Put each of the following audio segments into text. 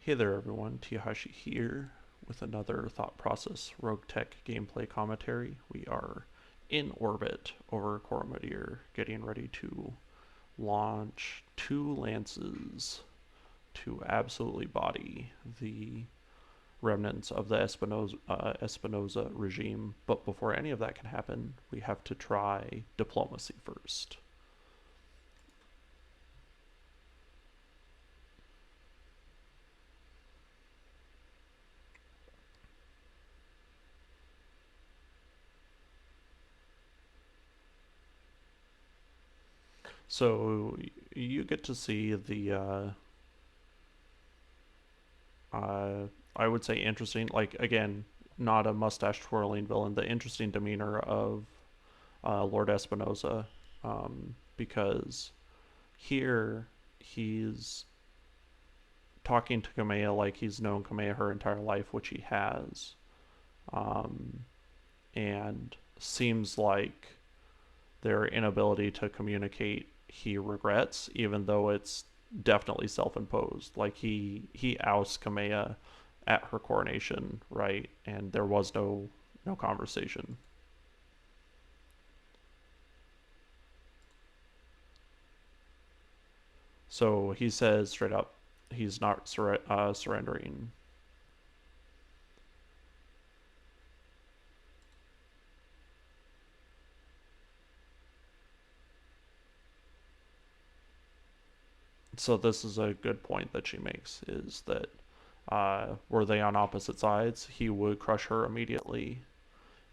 Hey there everyone, Teehashee here with another Thought Process RogueTech gameplay commentary. We are in orbit over Coromadier, getting ready to launch 2 lances to absolutely body the remnants of the Espinosa regime. But before any of that can happen, we have to try diplomacy first. So you get to see I would say interesting, like again, not a mustache twirling villain, the interesting demeanor of Lord Espinosa, because here he's talking to Kamea like he's known Kamea her entire life, which he has, um, and seems like their inability to communicate he regrets, even though it's definitely self-imposed. Like he ousts Kamea at her coronation, right? And there was no conversation. So he says straight up, he's not surrendering. So this is a good point that she makes, is that were they on opposite sides, he would crush her immediately,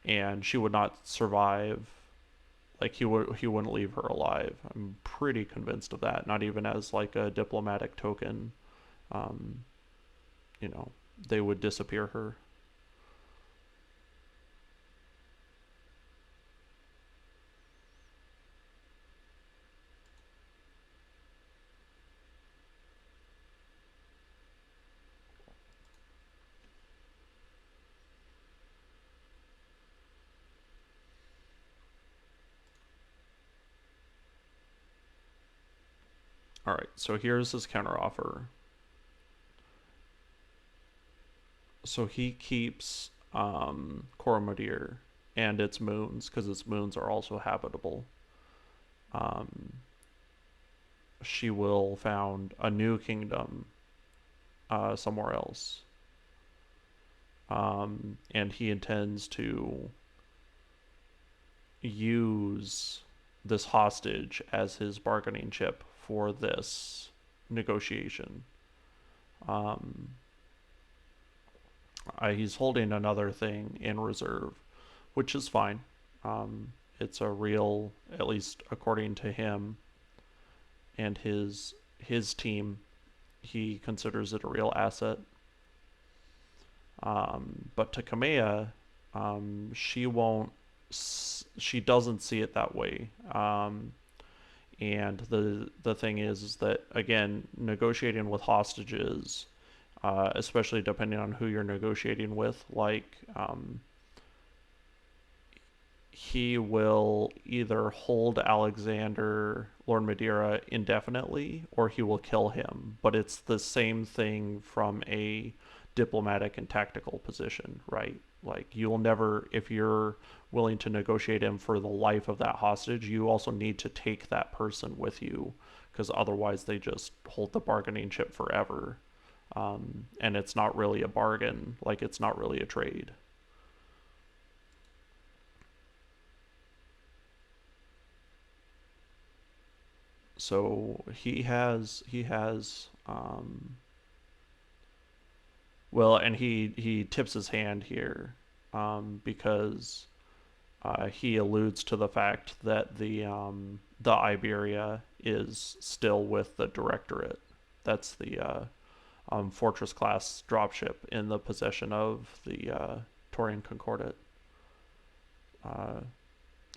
and she would not survive. Like he wouldn't leave her alive. I'm pretty convinced of that. Not even as like a diplomatic token. Um, you know, they would disappear her. All right, so here's his counteroffer. So he keeps Coromadier and its moons, because its moons are also habitable. Um, she will found a new kingdom somewhere else, and he intends to use this hostage as his bargaining chip for this negotiation. Um, he's holding another thing in reserve, which is fine. It's a real, at least according to him and his team, he considers it a real asset. But to Kamea, she won't. She doesn't see it that way. And the thing is that again, negotiating with hostages, especially depending on who you're negotiating with, like he will either hold Alexander Lord Madeira indefinitely or he will kill him. But it's the same thing from a diplomatic and tactical position, right? Like you'll never, if you're willing to negotiate him for the life of that hostage, you also need to take that person with you, because otherwise they just hold the bargaining chip forever. And it's not really a bargain, like it's not really a trade. So well, and he tips his hand here, because he alludes to the fact that the Iberia is still with the Directorate. That's the Fortress class dropship in the possession of the Taurian Concordat, uh,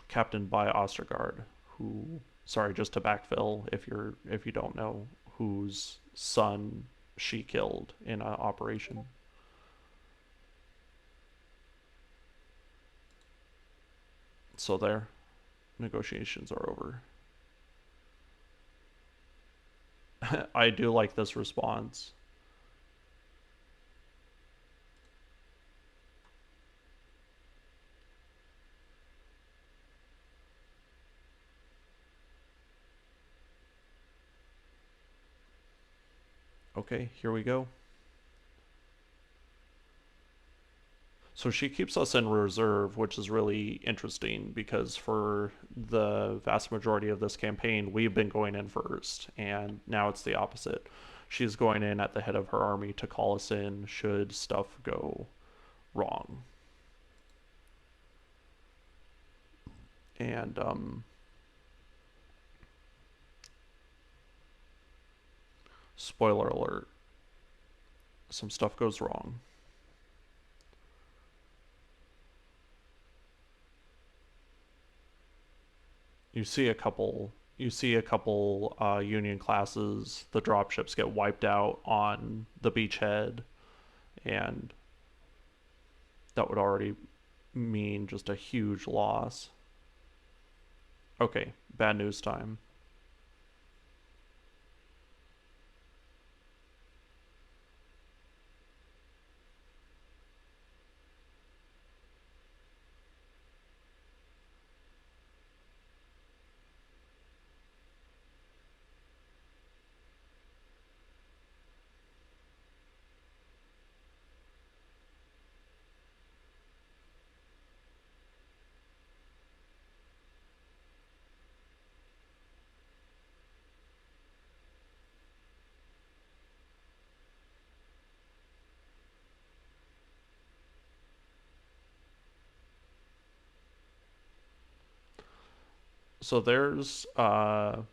captained by Ostergaard, who, sorry, just to backfill, if you don't know, whose son she killed in an operation. So their negotiations are over. I do like this response. Okay, here we go. So she keeps us in reserve, which is really interesting because for the vast majority of this campaign, we've been going in first, and now it's the opposite. She's going in at the head of her army to call us in should stuff go wrong. And spoiler alert, some stuff goes wrong. You see a couple Union classes. The dropships get wiped out on the beachhead, and that would already mean just a huge loss. Okay, bad news time. So there's Commander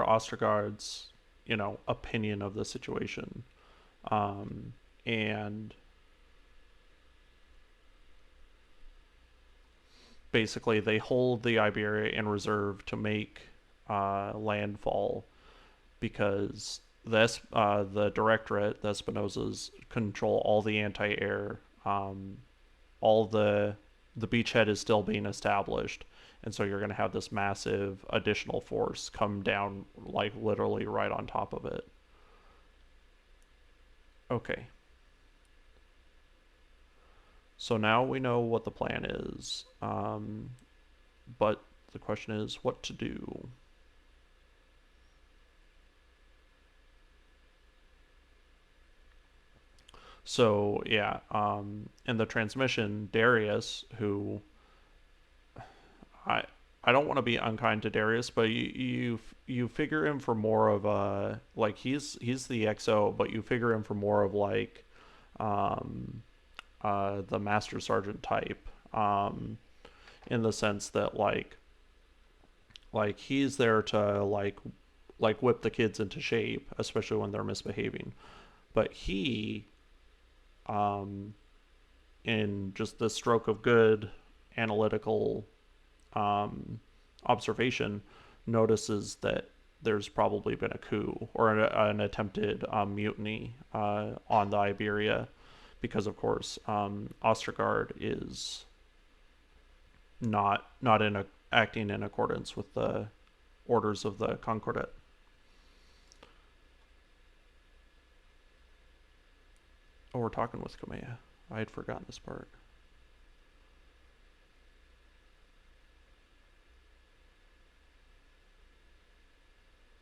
Ostergaard's, opinion of the situation, and basically they hold the Iberia in reserve to make landfall because the Directorate, the Espinosas, control all the anti-air. All the beachhead is still being established, and so you're going to have this massive additional force come down, like literally right on top of it. Okay, so now we know what the plan is, but the question is what to do. So yeah, in the transmission, Darius, who I I don't want to be unkind to Darius, but you figure him for more of a like he's the XO, but you figure him for more of like um, the Master Sergeant type, in the sense that like he's there to like whip the kids into shape, especially when they're misbehaving. But he, um, in just the stroke of good analytical um, observation, notices that there's probably been a coup or an attempted mutiny on the Iberia, because of course Ostergaard is not in a, acting in accordance with the orders of the Concordat. Oh, we're talking with Kamea. I had forgotten this part.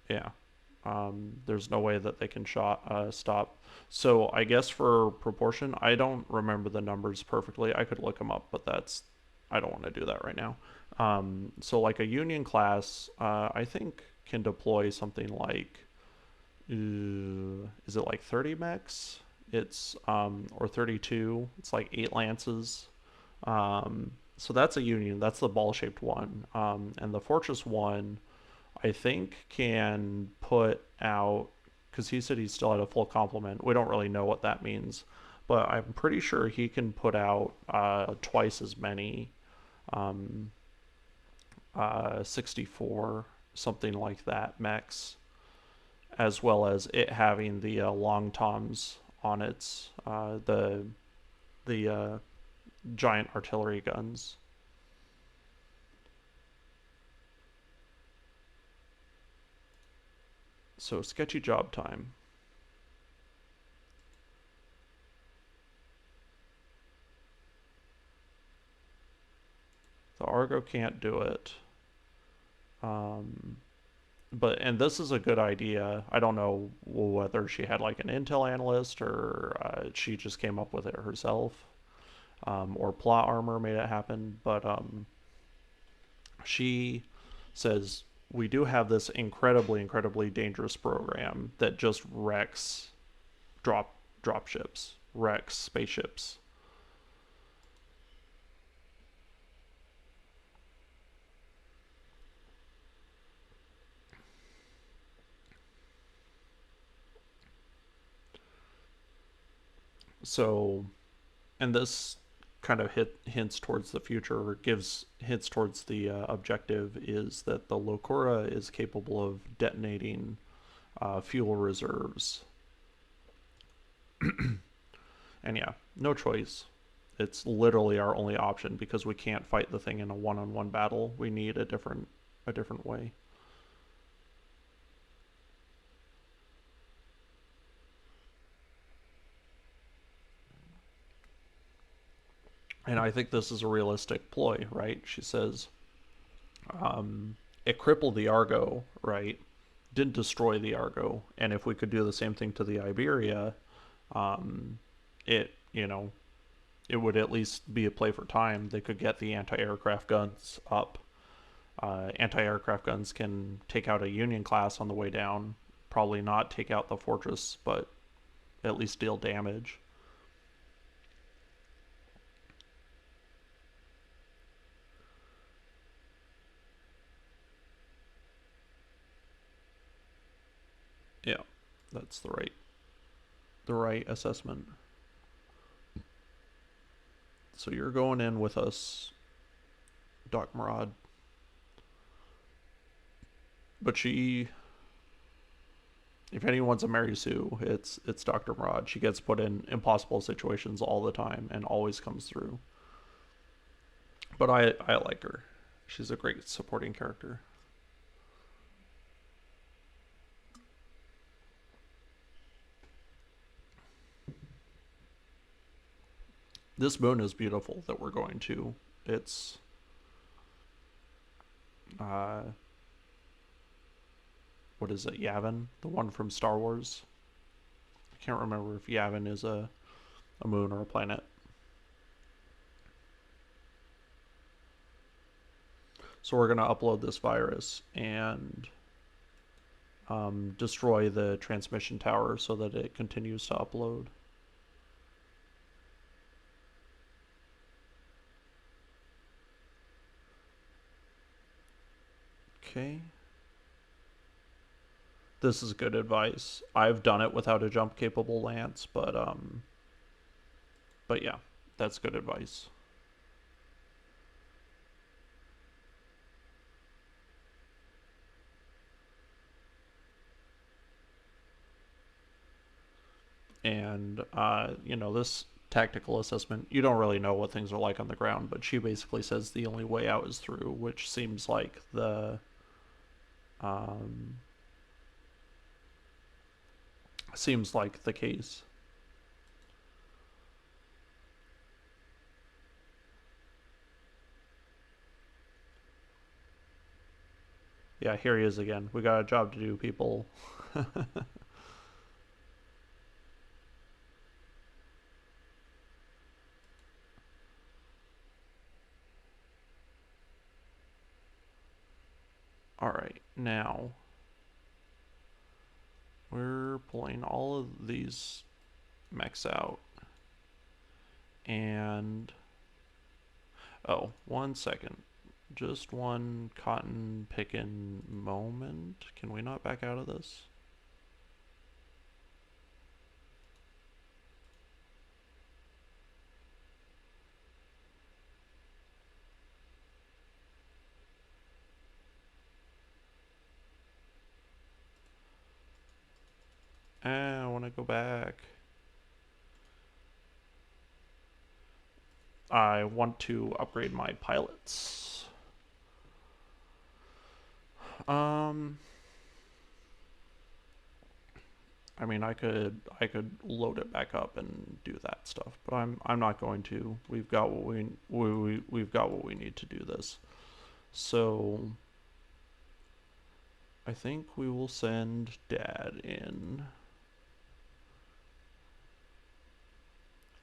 Yeah. There's no way that they can stop. So I guess for proportion, I don't remember the numbers perfectly. I could look them up, but I don't want to do that right now. So like a Union class, I think can deploy something like, is it like 30 mechs? It's or 32. It's like 8 lances. So that's a Union. That's the ball-shaped one. And the Fortress one, I think, can put out, because he said he still had a full complement. We don't really know what that means, but I'm pretty sure he can put out twice as many, um, 64, something like that, mechs, as well as it having the long toms on its the giant artillery guns. So sketchy job time. The Argo can't do it. Um, and this is a good idea. I don't know whether she had like an Intel analyst or she just came up with it herself, or Plot Armor made it happen. But she says we do have this incredibly dangerous program that just wrecks drop ships, wrecks spaceships. So, and this kind of hints towards the future, or gives hints towards the objective, is that the Locura is capable of detonating fuel reserves. And yeah, no choice. It's literally our only option because we can't fight the thing in a one-on-one battle. We need a different way. And I think this is a realistic ploy, right? She says, it crippled the Argo, right? Didn't destroy the Argo. And if we could do the same thing to the Iberia, it, it would at least be a play for time. They could get the anti-aircraft guns up. Anti-aircraft guns can take out a Union class on the way down. Probably not take out the fortress, but at least deal damage. Yeah, that's the right assessment. So you're going in with us, Doc Murad. But she, if anyone's a Mary Sue, it's Dr. Murad. She gets put in impossible situations all the time and always comes through. But I like her. She's a great supporting character. This moon is beautiful that we're going to. It's uh what is it, Yavin? The one from Star Wars? I can't remember if Yavin is a moon or a planet. So we're gonna upload this virus and destroy the transmission tower so that it continues to upload. Okay. This is good advice. I've done it without a jump capable lance, but yeah, that's good advice. And this tactical assessment, you don't really know what things are like on the ground, but she basically says the only way out is through, which um, seems like the case. Yeah, here he is again. We got a job to do, people. All right, now we're pulling all of these mechs out. And oh, 1 second. Just one cotton picking moment. Can we not back out of this? I want to go back. I want to upgrade my pilots. Um, I mean, I could load it back up and do that stuff, but I'm not going to. We've got what we need to do this. So I think we will send Dad in.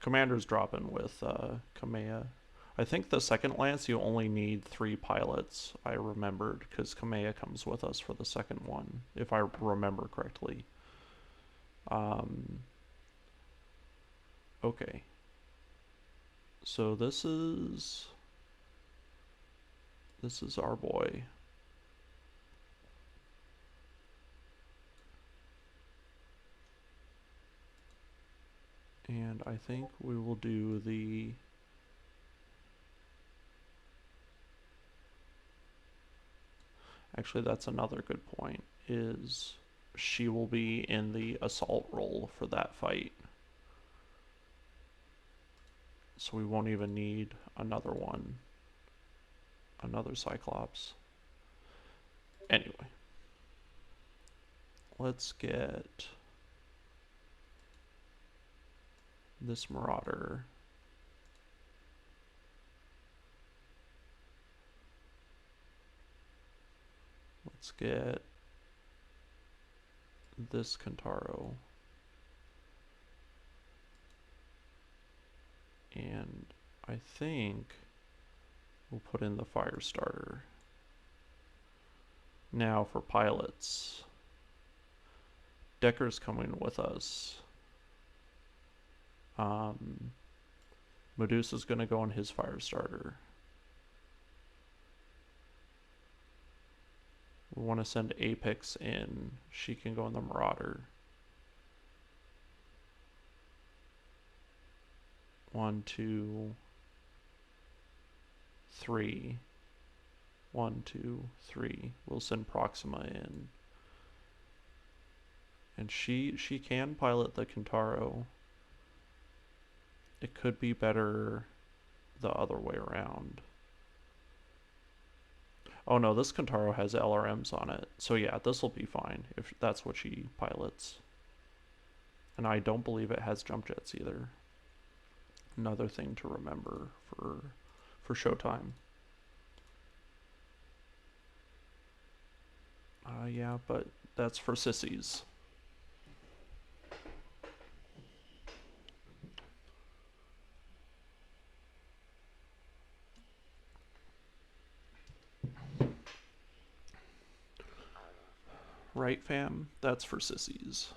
Commander's dropping with Kamea. I think the second lance you only need 3 pilots, I remembered, because Kamea comes with us for the second one, if I remember correctly. Okay. So this is our boy. And I think we will do the actually that's another good point, is she will be in the assault role for that fight. So we won't even need another one. Another Cyclops. Anyway. Let's get this Marauder. Let's get this Kentaro. And I think we'll put in the Firestarter. Now for pilots. Decker's coming with us. Medusa's going to go on his Firestarter. We want to send Apex in. She can go on the Marauder. 1, 2, 3. 1, 2, 3. We'll send Proxima in. And she can pilot the Kentaro. It could be better the other way around. Oh no, this Kentaro has LRMs on it. So yeah, this will be fine if that's what she pilots. And I don't believe it has jump jets either. Another thing to remember for Showtime. Yeah, but that's for sissies. Right, fam? That's for sissies.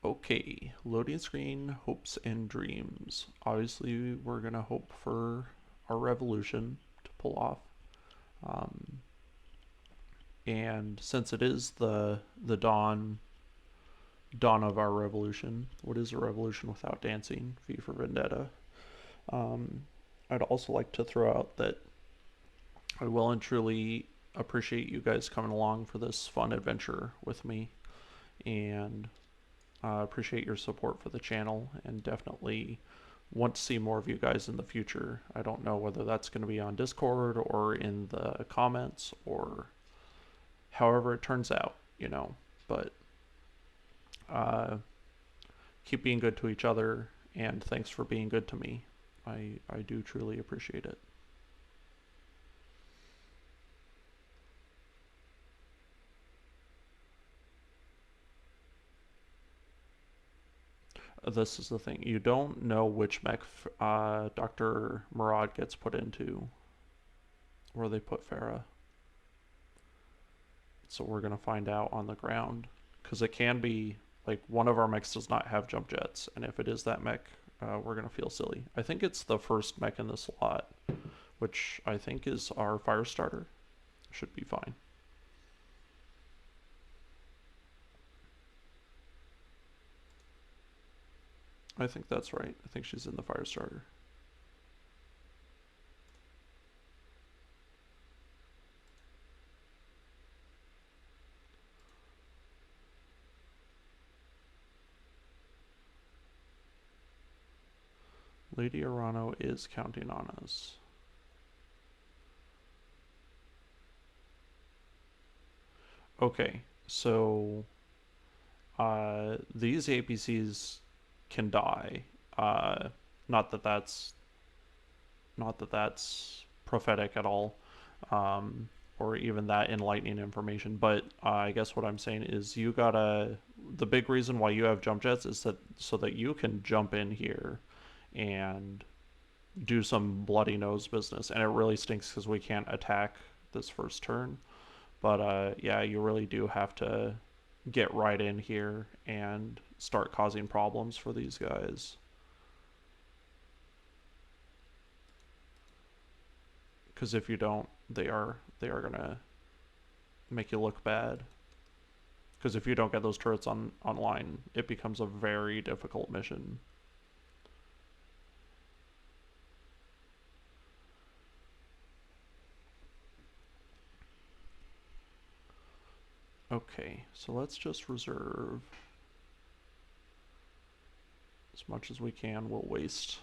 Okay, loading screen, hopes and dreams. Obviously, we're gonna hope for our revolution to pull off. And since it is the dawn of our revolution, what is a revolution without dancing? V for Vendetta. I'd also like to throw out that I will and truly appreciate you guys coming along for this fun adventure with me, and appreciate your support for the channel, and definitely want to see more of you guys in the future. I don't know whether that's going to be on Discord or in the comments or however it turns out, you know, but keep being good to each other, and thanks for being good to me. I do truly appreciate it. This is the thing. You don't know which mech Dr. Murad gets put into, where they put Farah. So we're going to find out on the ground. Because it can be, like, one of our mechs does not have jump jets. And if it is that mech, we're going to feel silly. I think it's the first mech in this lot, which I think is our Firestarter. Should be fine. I think that's right. I think she's in the Firestarter. Lady Arano is counting on us. Okay, so these APCs can die. Not that that's prophetic at all. or even that enlightening information. But I guess what I'm saying is you gotta. The big reason why you have jump jets is that so that you can jump in here and do some bloody nose business. And it really stinks because we can't attack this first turn. But yeah, you really do have to get right in here and start causing problems for these guys. Because if you don't, they are gonna make you look bad. Because if you don't get those turrets online, it becomes a very difficult mission. Okay, so let's just reserve as much as we can. We'll waste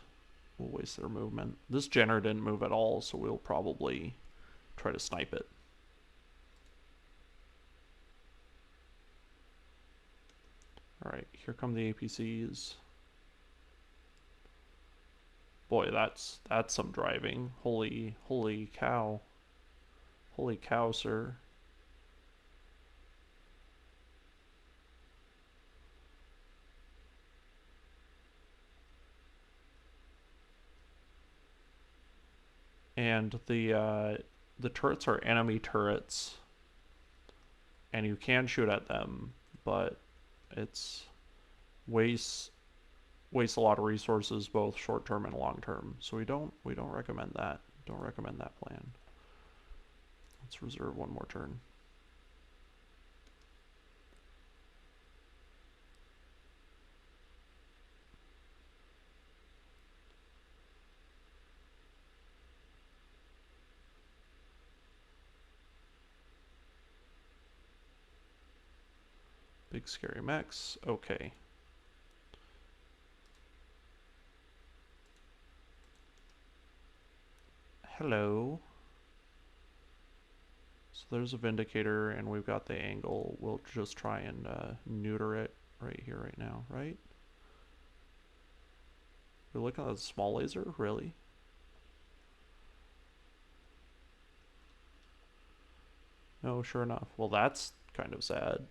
their movement. This Jenner didn't move at all, so we'll probably try to snipe it. Alright, here come the APCs. Boy, that's some driving. Holy cow. Holy cow, sir. And the turrets are enemy turrets, and you can shoot at them, but it's wastes a lot of resources, both short term and long term. So we don't recommend that. Don't recommend that plan. Let's reserve one more turn. Big scary mechs. Okay. Hello. So there's a Vindicator, and we've got the angle. We'll just try and neuter it right here, right now, right? We're looking at a small laser? Really? No, sure enough. Well, that's kind of sad.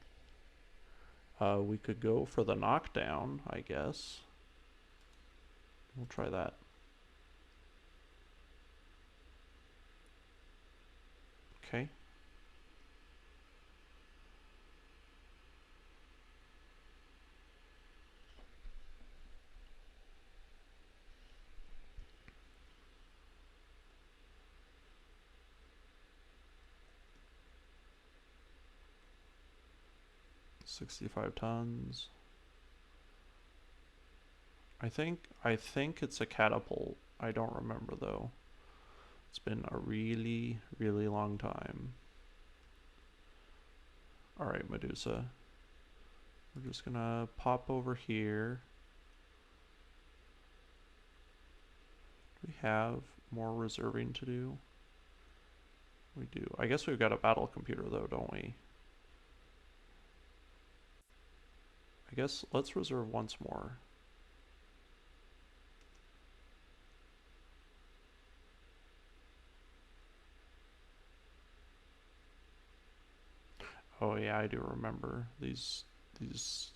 We could go for the knockdown, I guess. We'll try that. Okay. $65 tons. I think it's a catapult. I don't remember though. It's been a really long time. Alright, Medusa. We're just gonna pop over here. Do we have more reserving to do? We do. I guess we've got a battle computer though, don't we? I guess let's reserve once more. Oh yeah, I do remember these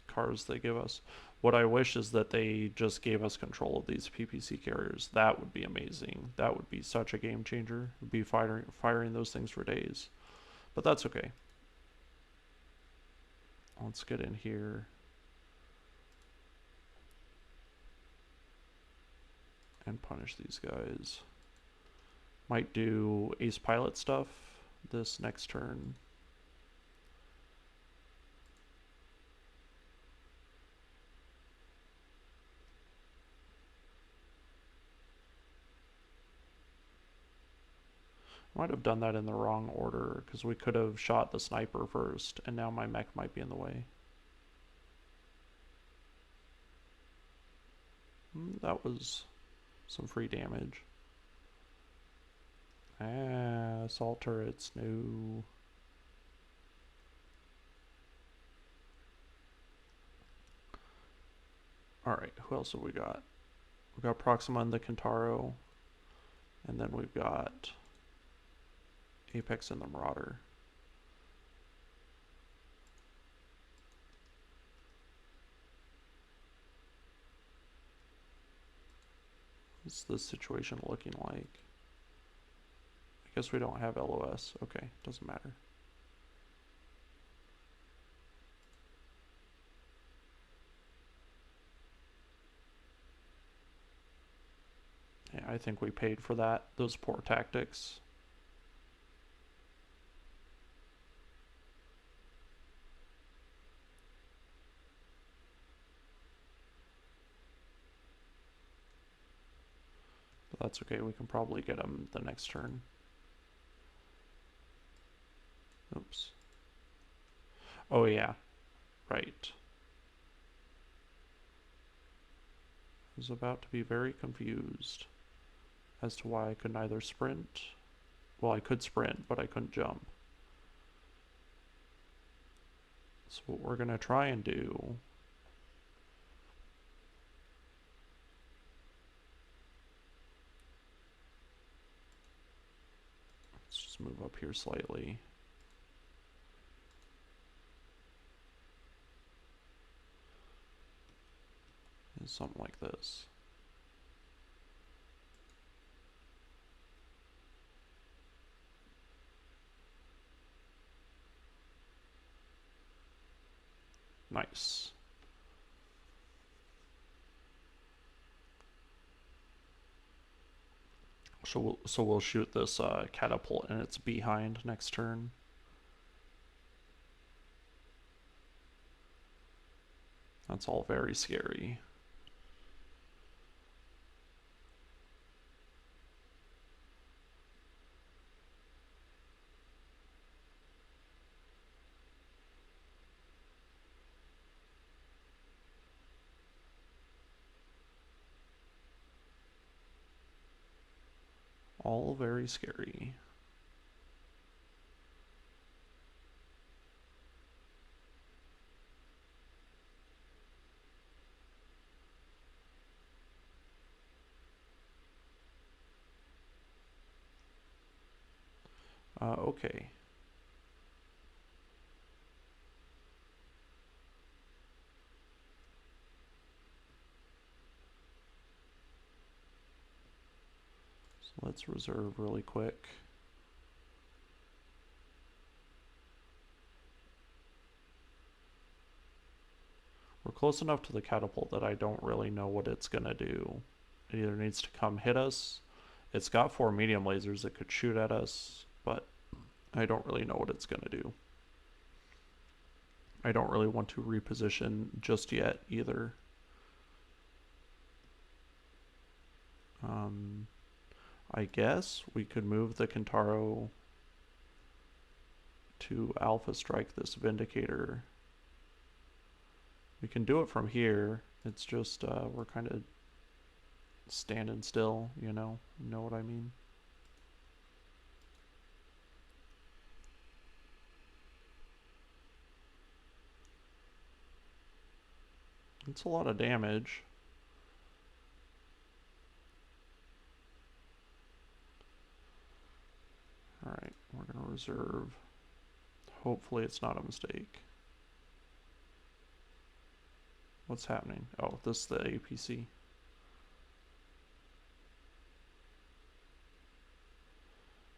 cars they give us. What I wish is that they just gave us control of these PPC carriers. That would be amazing. That would be such a game changer. We'd be firing those things for days. But that's okay. Let's get in here. And punish these guys. Might do ace pilot stuff this next turn. Might have done that in the wrong order because we could have shot the sniper first, and now my mech might be in the way. That was some free damage. Ah, assault turrets, no. Alright, who else have we got? We've got Proxima and the Kentaro. And then we've got Apex and the Marauder. What's this situation looking like? I guess we don't have LOS. Okay, doesn't matter. Yeah, I think we paid for that. Those poor tactics. But that's okay. We can probably get them the next turn. Oops. Oh yeah, right. I was about to be very confused as to why I could neither sprint. Well, I could sprint, but I couldn't jump. So what we're gonna try and do let's just move up here slightly. Is something like this. Nice. So we'll shoot this catapult and its behind next turn. That's all very scary. All very scary. Okay. So let's reserve really quick. We're close enough to the catapult that I don't really know what it's gonna do. It either needs to come hit us. It's got 4 medium lasers that could shoot at us, but I don't really know what it's gonna do. I don't really want to reposition just yet either. I guess we could move the Kintaro to alpha strike this Vindicator. We can do it from here. It's just we're kind of standing still, you know what I mean? It's a lot of damage. Alright, we're going to reserve. Hopefully it's not a mistake. What's happening? Oh, this is the APC.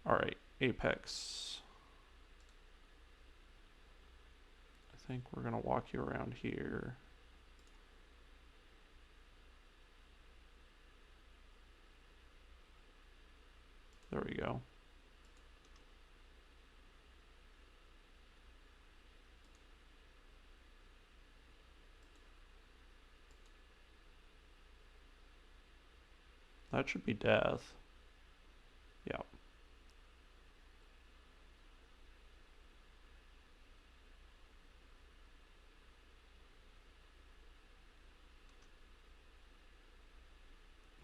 Alright, Apex. I think we're going to walk you around here. There we go. That should be death. Yeah.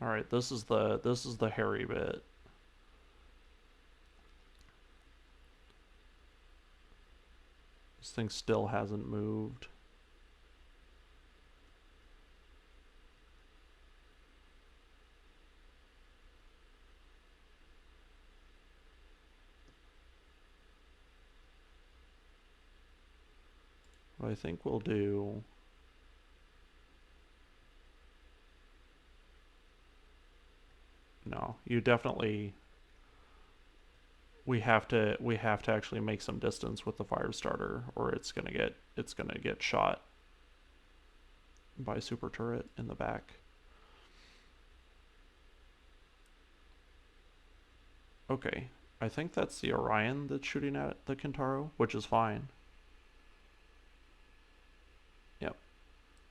All right, this is the hairy bit. This thing still hasn't moved. What I think we'll do... No, you definitely... We have to actually make some distance with the fire starter, or it's gonna get shot by super turret in the back. Okay, I think that's the Orion that's shooting at the Kintaro, which is fine. Yep,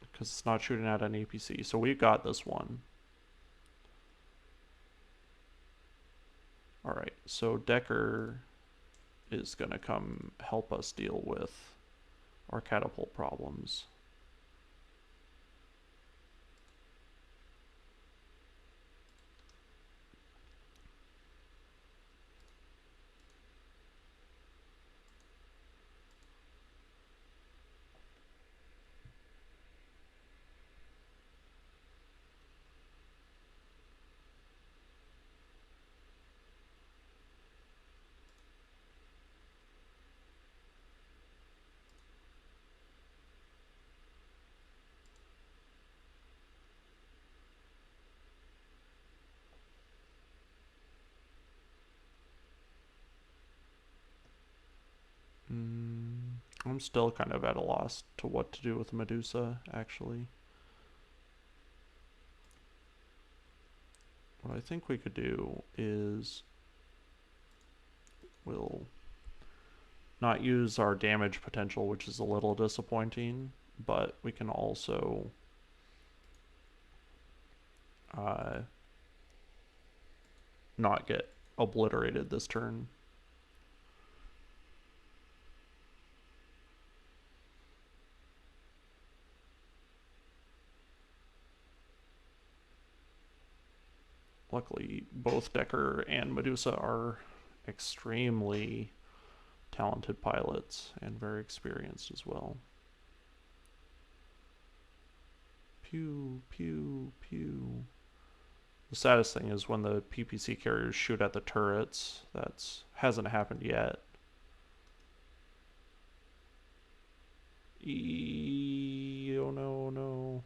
because it's not shooting at an APC, so we've got this one. Alright, so Decker is gonna come help us deal with our catapult problems. I'm still kind of at a loss to what to do with Medusa, actually. What I think we could do is we'll not use our damage potential, which is a little disappointing, but we can also not get obliterated this turn. Luckily, both Decker and Medusa are extremely talented pilots and very experienced as well. Pew, pew, pew. The saddest thing is when the PPC carriers shoot at the turrets. That hasn't happened yet. Oh no, no.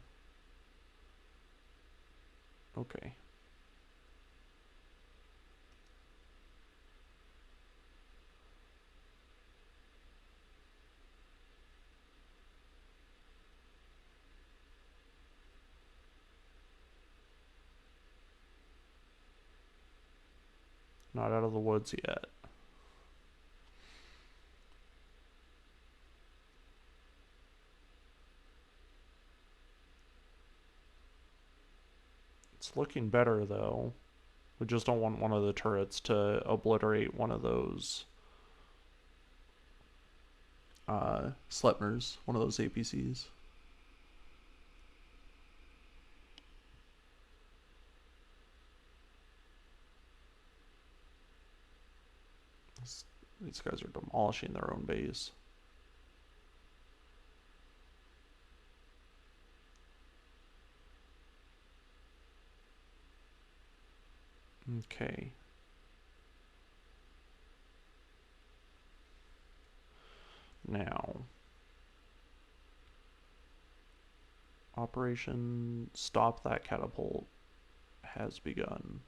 Okay. Not out of the woods yet. It's looking better though. We just don't want one of the turrets to obliterate one of those Slepmers, one of those APCs. These guys are demolishing their own base. Okay. Now, Operation Stop That Catapult has begun.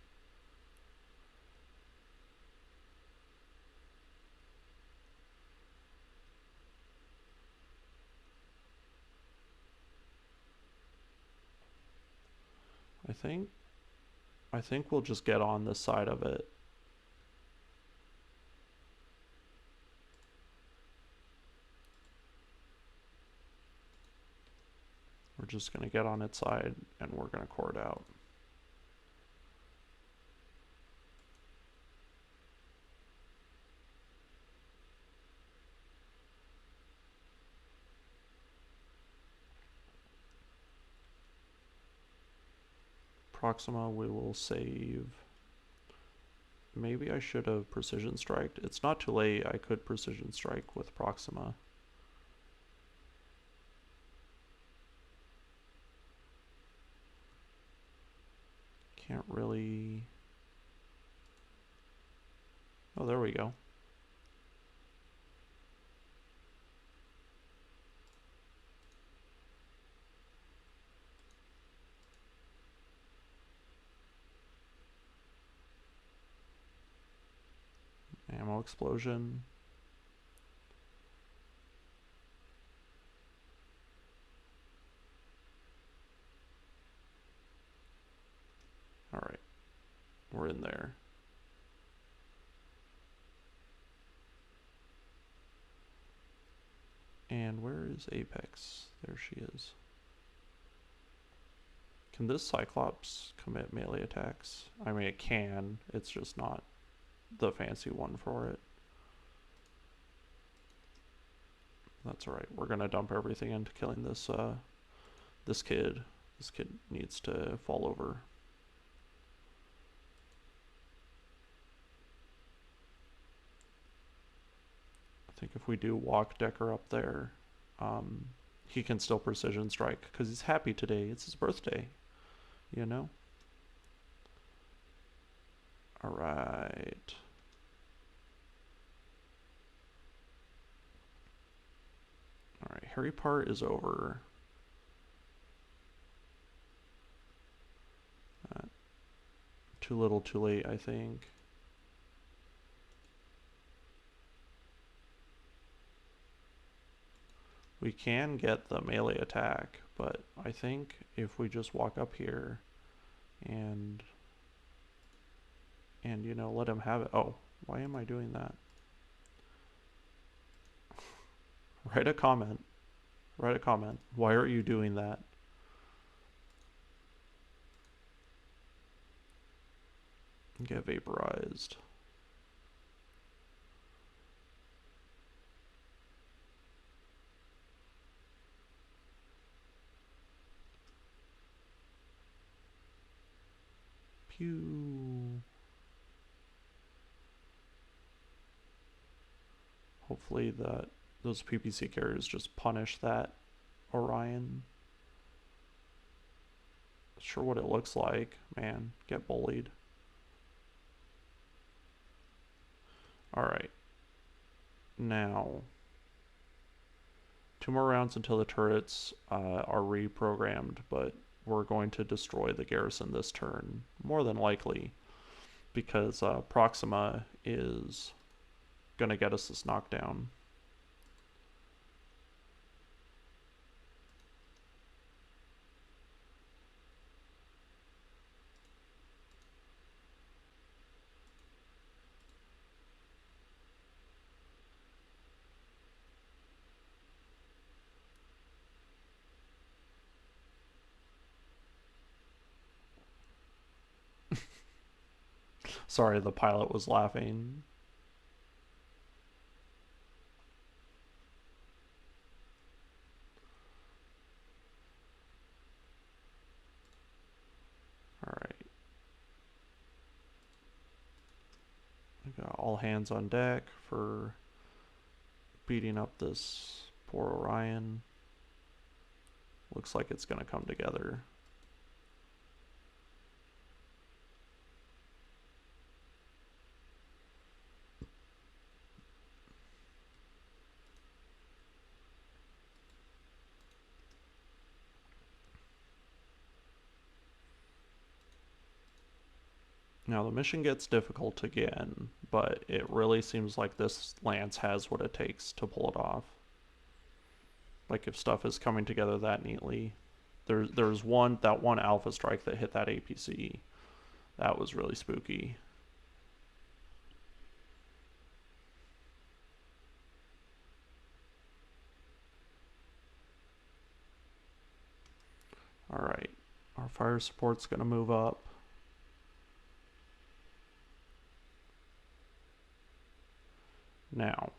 I think we'll just get on this side of it. We're just going to get on its side and we're going to core it out. Proxima we will save. Maybe I should have precision striked. It's not too late. I could precision strike with Proxima. Can't really... Oh, there we go. Ammo explosion. Alright. We're in there. And where is Apex? There she is. Can this Cyclops commit melee attacks? I mean, it can. It's just not the fancy one for it. That's alright. We're gonna dump everything into killing this this kid. This kid needs to fall over. I think if we do walk Decker up there, he can still precision strike because he's happy today. It's his birthday, you know? Alright. Alright, Harry part is over. Too little, too late, I think. We can get the melee attack, but I think if we just walk up here and you know, let him have it. Oh, why am I doing that? Write a comment. Write a comment. Why are you doing that? Get vaporized. Pew. Hopefully those PPC carriers just punish that Orion. Not sure what it looks like. Man, get bullied. Alright. Now, 2 more rounds until the turrets are reprogrammed, but we're going to destroy the garrison this turn, more than likely, because Proxima is going to get us this knockdown. Sorry, the pilot was laughing. Alright. We got all hands on deck for beating up this poor Orion. Looks like it's going to come together. Now the mission gets difficult again, but it really seems like this lance has what it takes to pull it off. Like if stuff is coming together that neatly. There's that one alpha strike that hit that APC. That was really spooky. Alright, our fire support's gonna move up. Now,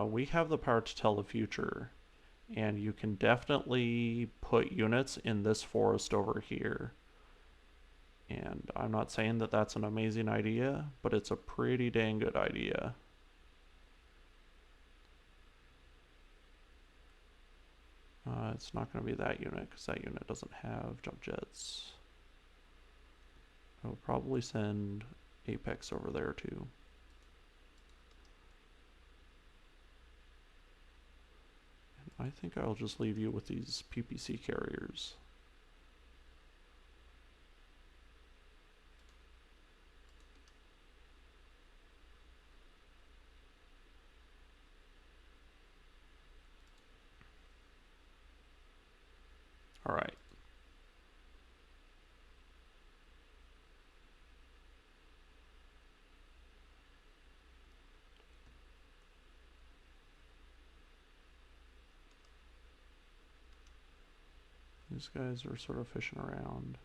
we have the power to tell the future, and you can definitely put units in this forest over here. And I'm not saying that that's an amazing idea, but it's a pretty dang good idea. It's not going to be that unit, because that unit doesn't have jump jets. I'll probably send Apex over there too. And I think I'll just leave you with these PPC carriers. All right. These guys are sort of fishing around.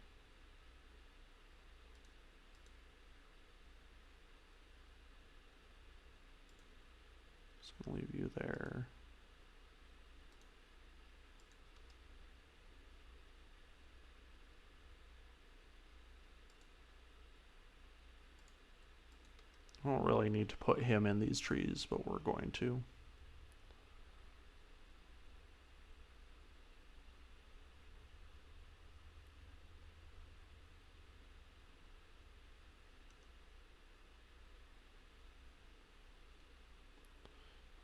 Just gonna leave you there. I don't really need to put him in these trees, but we're going to.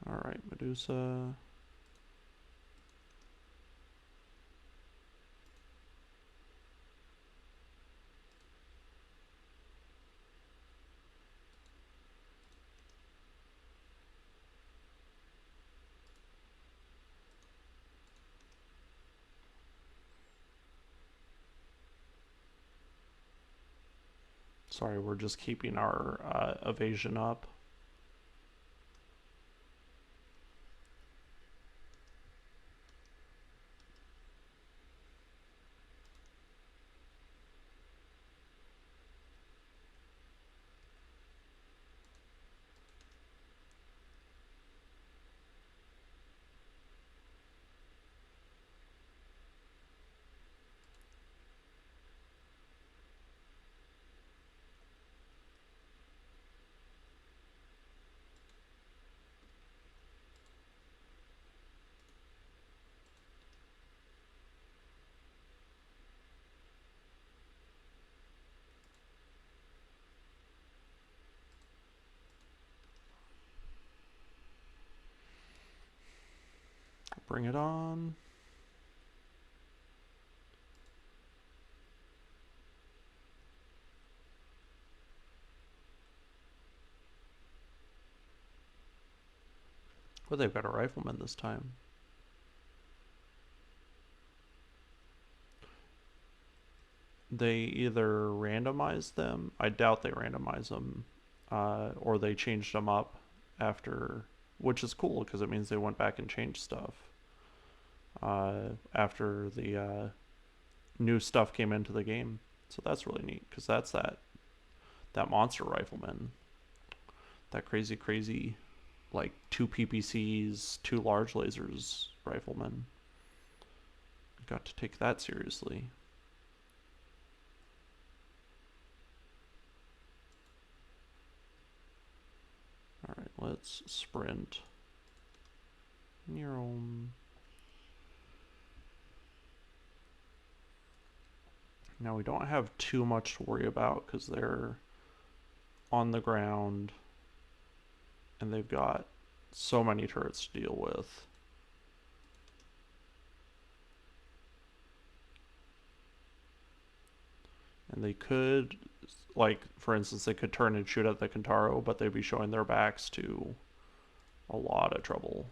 All right, Medusa. Sorry, we're just keeping our evasion up. Bring it on. Well, they've got a rifleman this time. They either randomized them. I doubt they randomized them. Or they changed them up after, which is cool because it means they went back and changed stuff. After the new stuff came into the game. So that's really neat because that's that monster rifleman. That crazy, like 2 PPCs, 2 large lasers rifleman. Got to take that seriously. Alright, let's sprint. Neuron. Now we don't have too much to worry about because they're on the ground and they've got so many turrets to deal with. And they could, like, for instance, they could turn and shoot at the Kentaro, but they'd be showing their backs to a lot of trouble.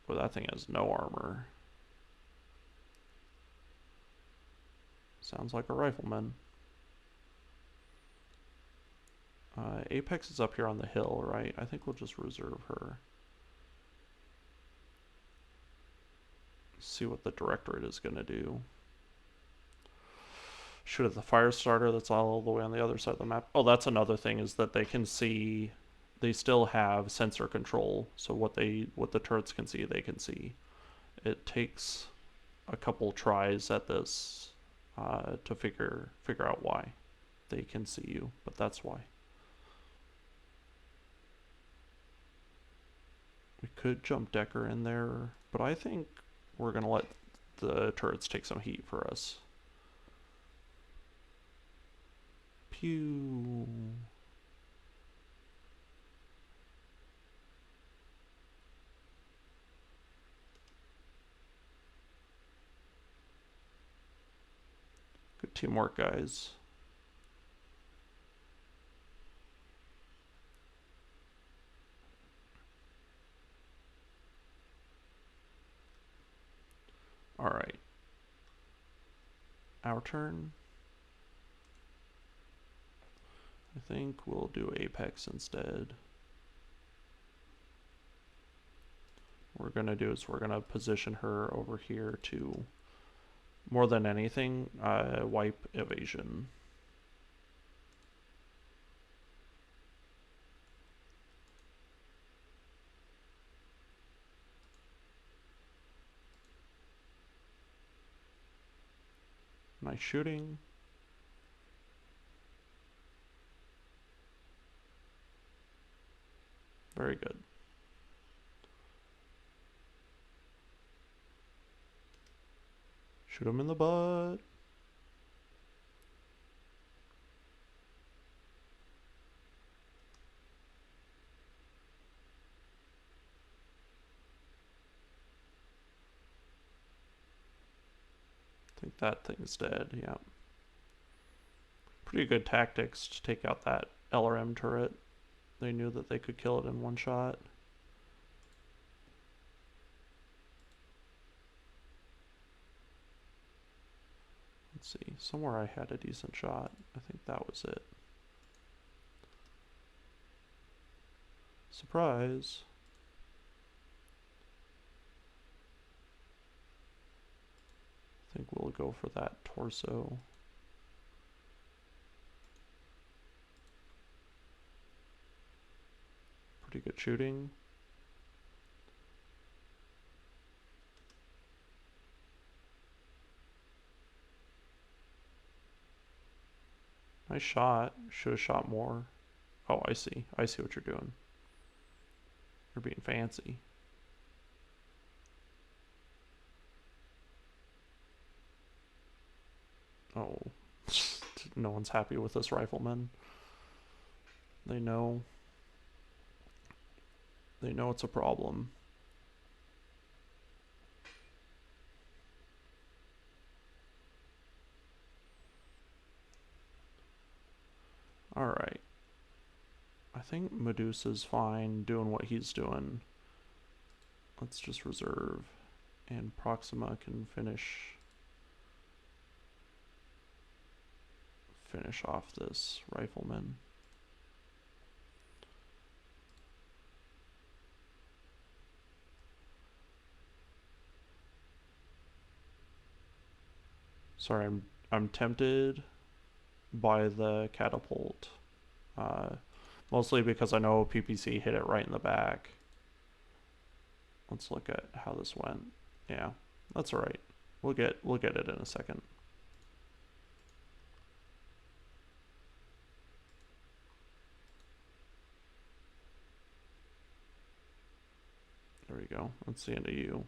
But that thing has no armor. Sounds like a rifleman. Apex is up here on the hill, right? I think we'll just reserve her. See what the directorate is going to do. Shoot at the fire starter that's all the way on the other side of the map. Oh, that's another thing is that they can see, they still have sensor control. So what the turrets can see, they can see. It takes a couple tries at this to figure out why they can see you, but that's why. We could jump Decker in there, but I think we're gonna let the turrets take some heat for us. Pew. Good teamwork, guys. our turn. I think we'll do Apex instead. What we're going to do is we're going to position her over here to, more than anything, wipe evasion. Nice shooting. Very good. Shoot him in the butt. I think that thing's dead, yeah. Pretty good tactics to take out that LRM turret. They knew that they could kill it in one shot. Let's see, somewhere I had a decent shot. I think that was it. Surprise. I think we'll go for that torso. Pretty good shooting. Nice shot. Should have shot more. Oh, I see. I see what you're doing. You're being fancy. Oh, no one's happy with this rifleman. They know it's a problem. Alright. I think Medusa's fine doing what he's doing. Let's just reserve. And Proxima can finish off this rifleman. Sorry, I'm tempted by the catapult. Mostly because I know PPC hit it right in the back. Let's look at how this went. Yeah, that's alright. We'll get it in a second. There we go. That's the end of you.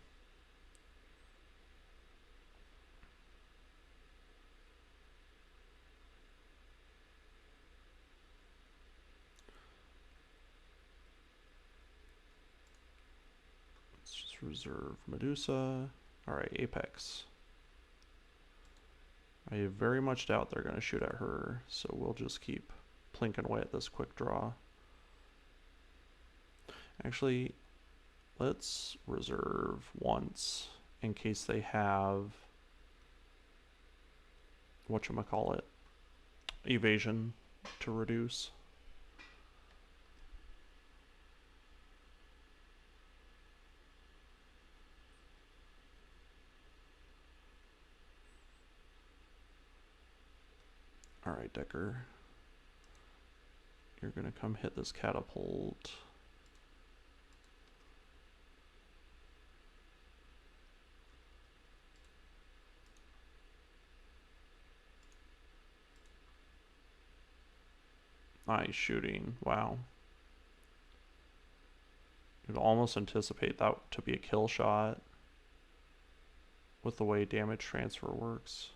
Let's just reserve Medusa. Alright, Apex. I very much doubt they're going to shoot at her, so we'll just keep plinking away at this quick draw. Actually, let's reserve once in case they have whatchamacallit, evasion to reduce. Alright, Decker. You're gonna come hit this catapult. Nice shooting. Wow. You'd almost anticipate that to be a kill shot with the way damage transfer works.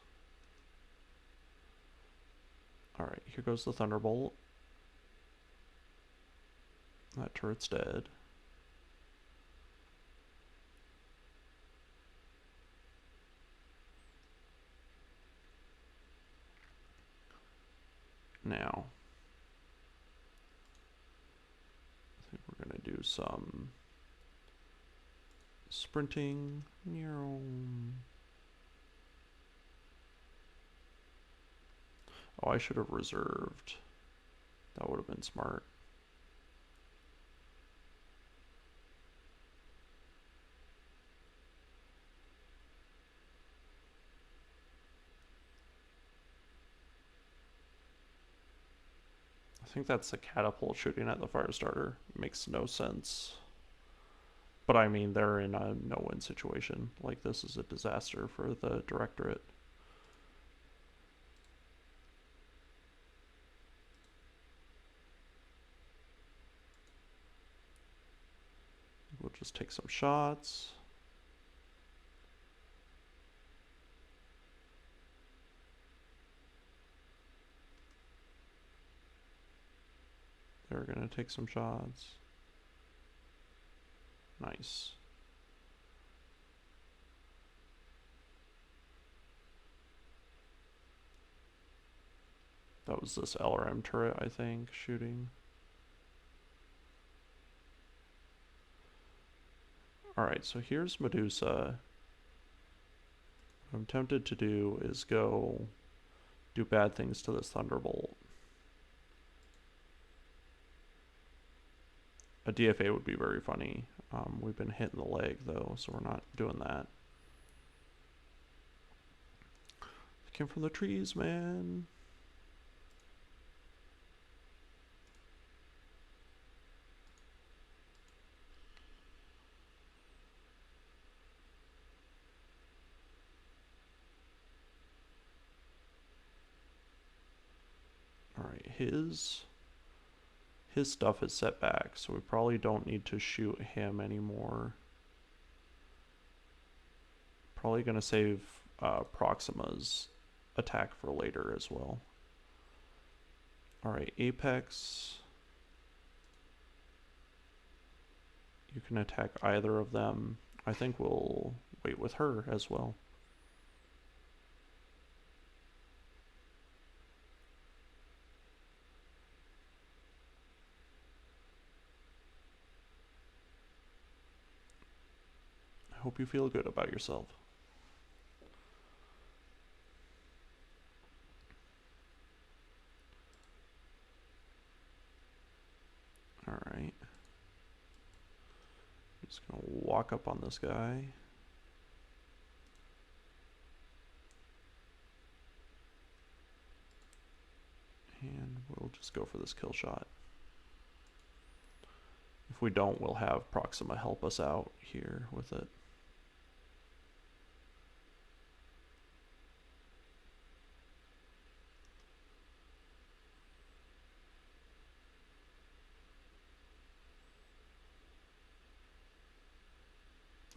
Alright, here goes the Thunderbolt. That turret's dead. Now, I think we're going to do some sprinting. Oh, I should have reserved. That would have been smart. I think that's the catapult shooting at the fire starter. Makes no sense. But I mean, they're in a no-win situation. Like, this is a disaster for the directorate. We'll just take some shots. They're gonna take some shots. Nice. That was this LRM turret, I think, shooting. Alright, so here's Medusa. What I'm tempted to do is go do bad things to this Thunderbolt. A DFA would be very funny. We've been hitting the leg, though, so we're not doing that. They came from the trees, man. Alright, his stuff is set back, so we probably don't need to shoot him anymore. Probably gonna save Proxima's attack for later as well. Alright, Apex. You can attack either of them. I think we'll wait with her as well. I hope you feel good about yourself. Alright. Just gonna walk up on this guy. And we'll just go for this kill shot. If we don't, we'll have Proxima help us out here with it.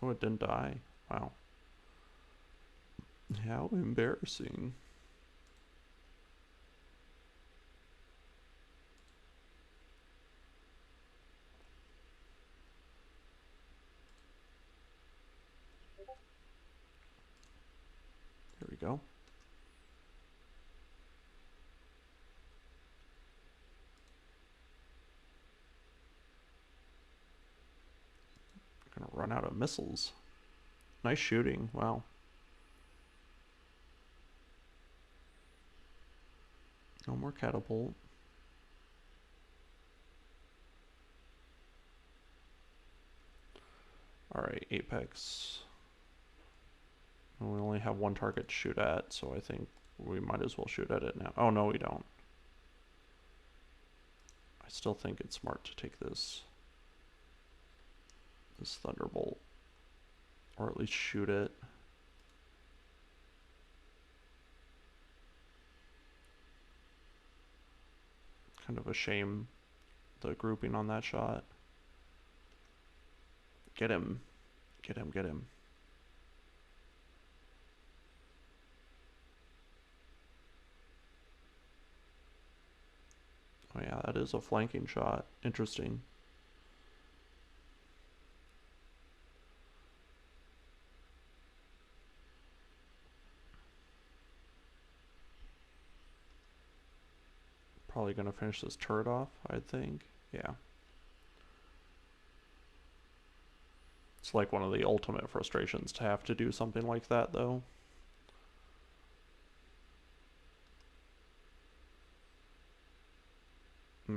Oh, it didn't die. Wow. How embarrassing. Here we go. Gonna run out of missiles. Nice shooting. Wow. No more catapult. Alright, Apex. We only have one target to shoot at, so I think we might as well shoot at it now. Oh, no, we don't. I still think it's smart to take this Thunderbolt. Or at least shoot it. Kind of a shame, the grouping on that shot. Get him. Get him, get him. Oh yeah, that is a flanking shot. Interesting. Probably gonna finish this turret off, I think. Yeah. It's like one of the ultimate frustrations to have to do something like that, though.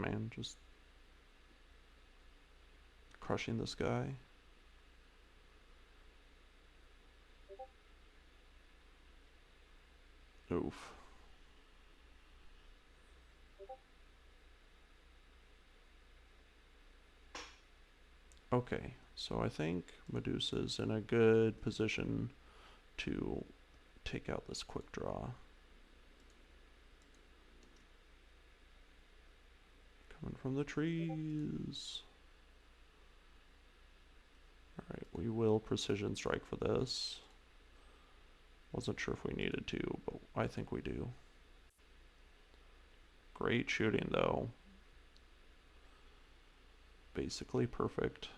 Man, just crushing this guy. Oof. Okay, so I think Medusa's in a good position to take out this quick draw. Coming from the trees. Alright, we will precision strike for this. Wasn't sure if we needed to, but I think we do. Great shooting though. Basically perfect.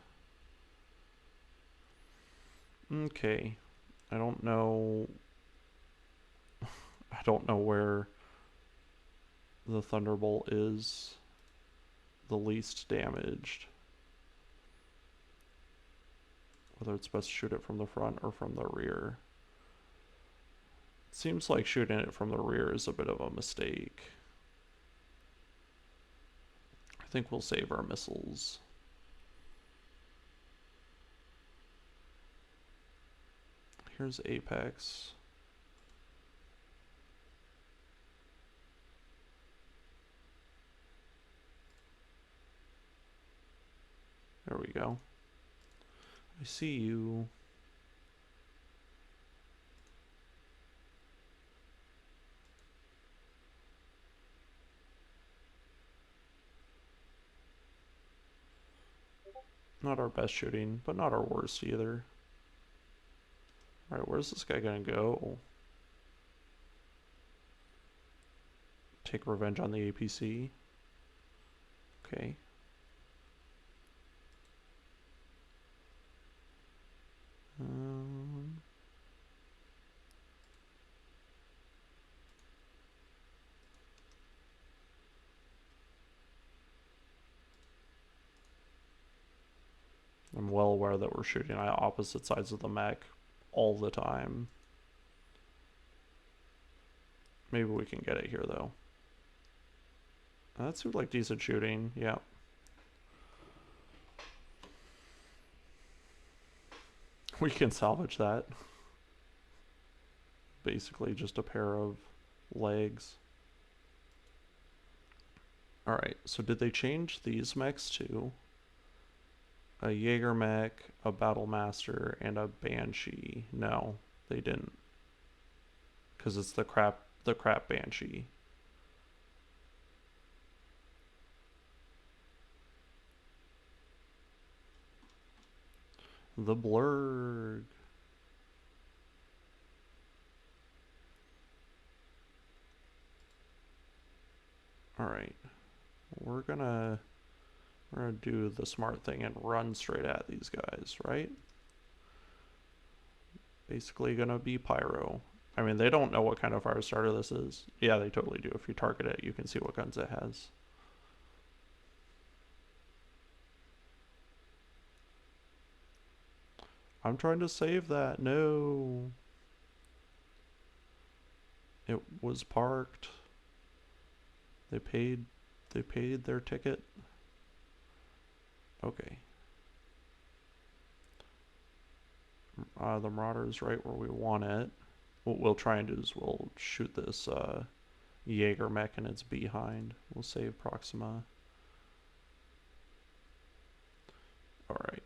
Okay. I don't know where the Thunderbolt is the least damaged. Whether it's best to shoot it from the front or from the rear. It seems like shooting it from the rear is a bit of a mistake. I think we'll save our missiles. Here's Apex. There we go. I see you. Not our best shooting, but not our worst either. Alright, where's this guy gonna go? Take revenge on the APC. Okay. I'm well aware that we're shooting at opposite sides of the mech all the time. Maybe we can get it here though. That seemed like decent shooting, yeah. We can salvage that. Basically just a pair of legs. Alright, so did they change these mechs too? A Jaeger mech, a Battlemaster, and a Banshee. No, they didn't. Because it's the crap Banshee. The Blurg. Alright. We're gonna do the smart thing and run straight at these guys, right? Basically gonna be pyro. I mean, they don't know what kind of fire starter this is. Yeah, they totally do. If you target it, you can see what guns it has. I'm trying to save that. No. It was parked. They paid their ticket. Okay. The Marauder's right where we want it. What we'll try and do is we'll shoot this Jaeger mech in its behind. We'll save Proxima. Alright.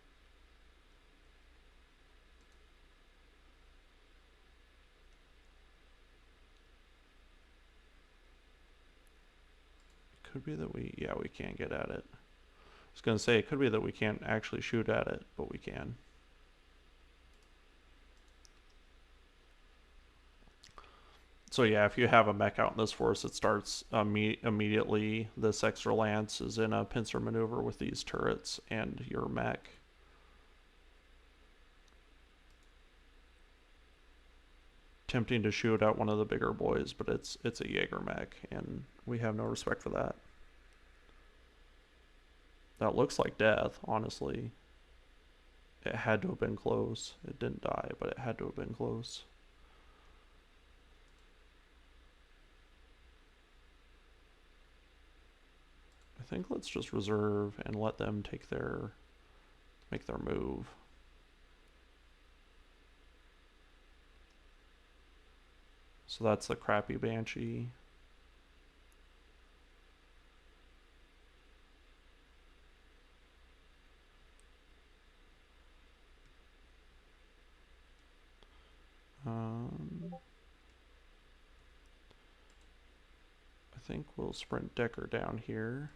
Could be that we can't get at it. I was gonna say, it could be that we can't actually shoot at it, but we can. So yeah, if you have a mech out in this force, it starts immediately. This extra lance is in a pincer maneuver with these turrets and your mech. Tempting to shoot at one of the bigger boys, but it's a Jaeger mech, and we have no respect for that. That looks like death, honestly. It had to have been close. It didn't die, but it had to have been close. I think let's just reserve and let them make their move. So that's the crappy Banshee. I think we'll sprint Decker down here.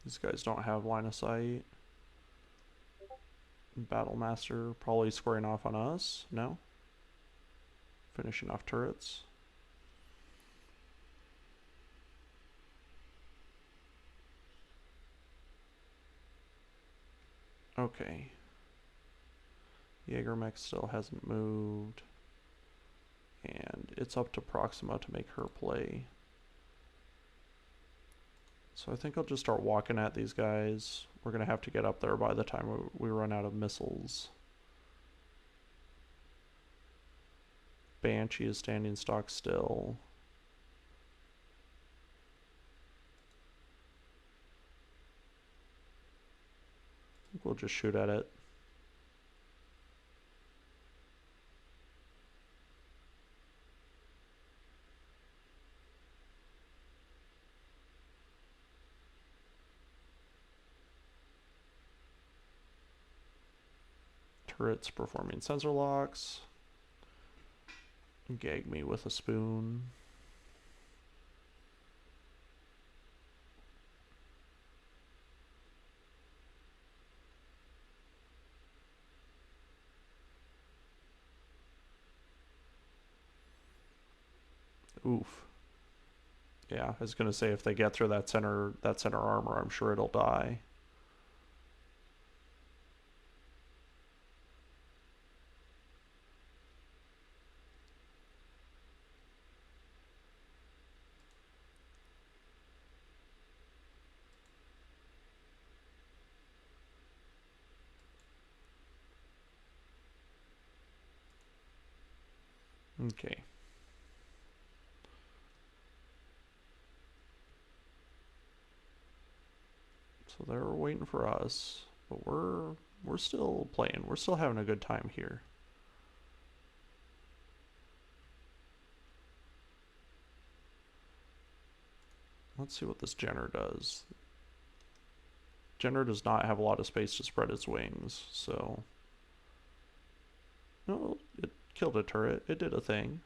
These guys don't have line of sight. Battlemaster probably squaring off on us. No? Finishing off turrets. Okay. Jaegermech still hasn't moved. And it's up to Proxima to make her play. So I think I'll just start walking at these guys. We're going to have to get up there by the time we run out of missiles. Banshee is standing stock still. I think we'll just shoot at it. Turrets performing sensor locks. Gag me with a spoon. Oof. Yeah, I was gonna say if they get through that center armor, I'm sure it'll die. Okay. So they're waiting for us, but we're still playing. We're still having a good time here. Let's see what this Jenner does. Jenner does not have a lot of space to spread its wings, so... No, it killed a turret. It did a thing.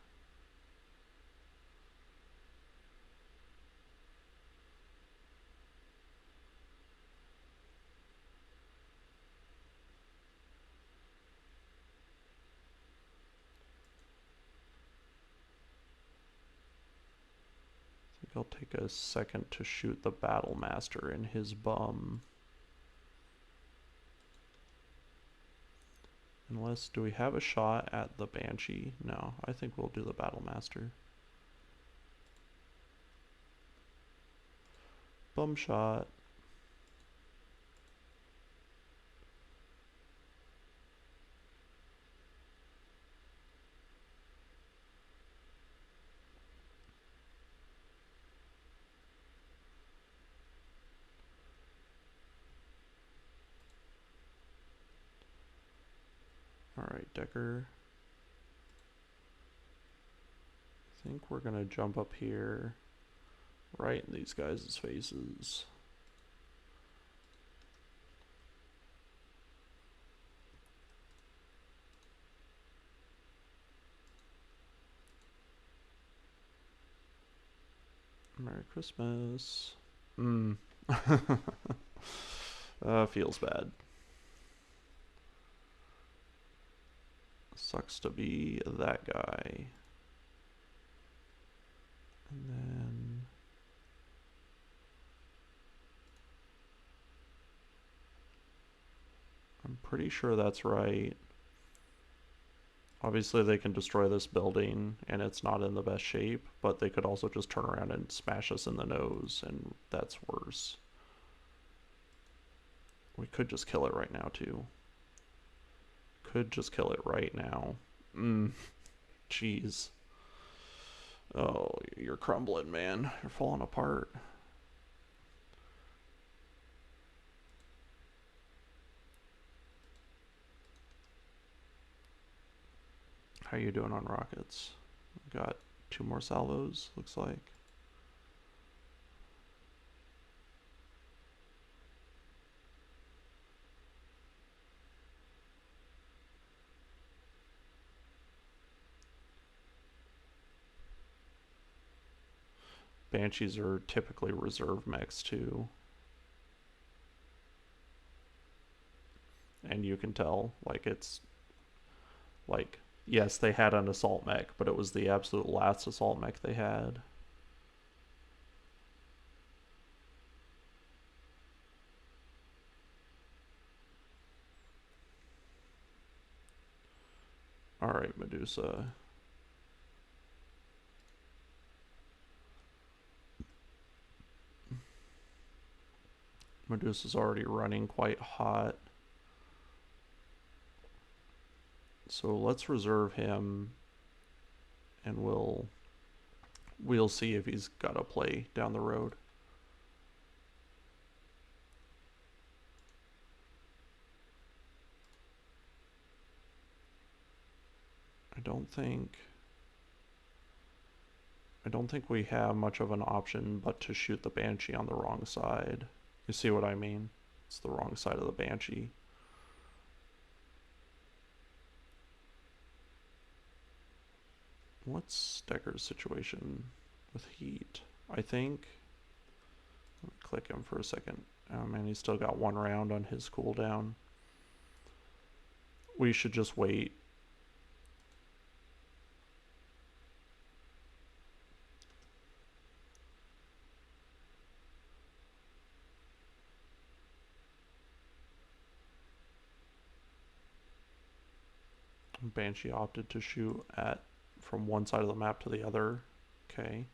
I think I'll take a second to shoot the Battlemaster in his bum. Unless, do we have a shot at the Banshee? No, I think we'll do the Battlemaster. Bum shot. Alright, Decker. I think we're gonna jump up here, right in these guys' faces. Merry Christmas. Feels bad. Sucks to be that guy. And then... I'm pretty sure that's right. Obviously they can destroy this building and it's not in the best shape, but they could also just turn around and smash us in the nose, and that's worse. We could just kill it right now too. Could just kill it right now. Jeez. Oh, you're crumbling, man. You're falling apart. How you doing on rockets? Got 2 more salvos, looks like. Banshees are typically reserve mechs too. And you can tell, like, it's like, yes, they had an assault mech, but it was the absolute last assault mech they had. Alright, Medusa. Medusa's already running quite hot. So let's reserve him, and we'll see if he's got a play down the road. I don't think we have much of an option but to shoot the Banshee on the wrong side. You see what I mean? It's the wrong side of the Banshee. What's Decker's situation with heat? I think, let me click him for a second. Oh man, he's still got 1 round on his cooldown. We should just wait. Banshee opted to shoot at from one side of the map to the other. Okay.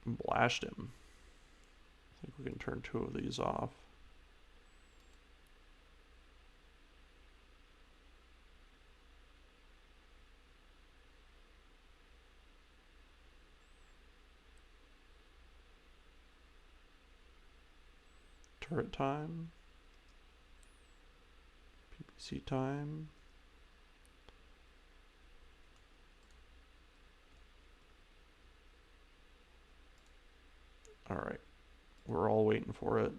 Blast him. I think we can turn 2 of these off. Turret time. PPC time. Alright. We're all waiting for it.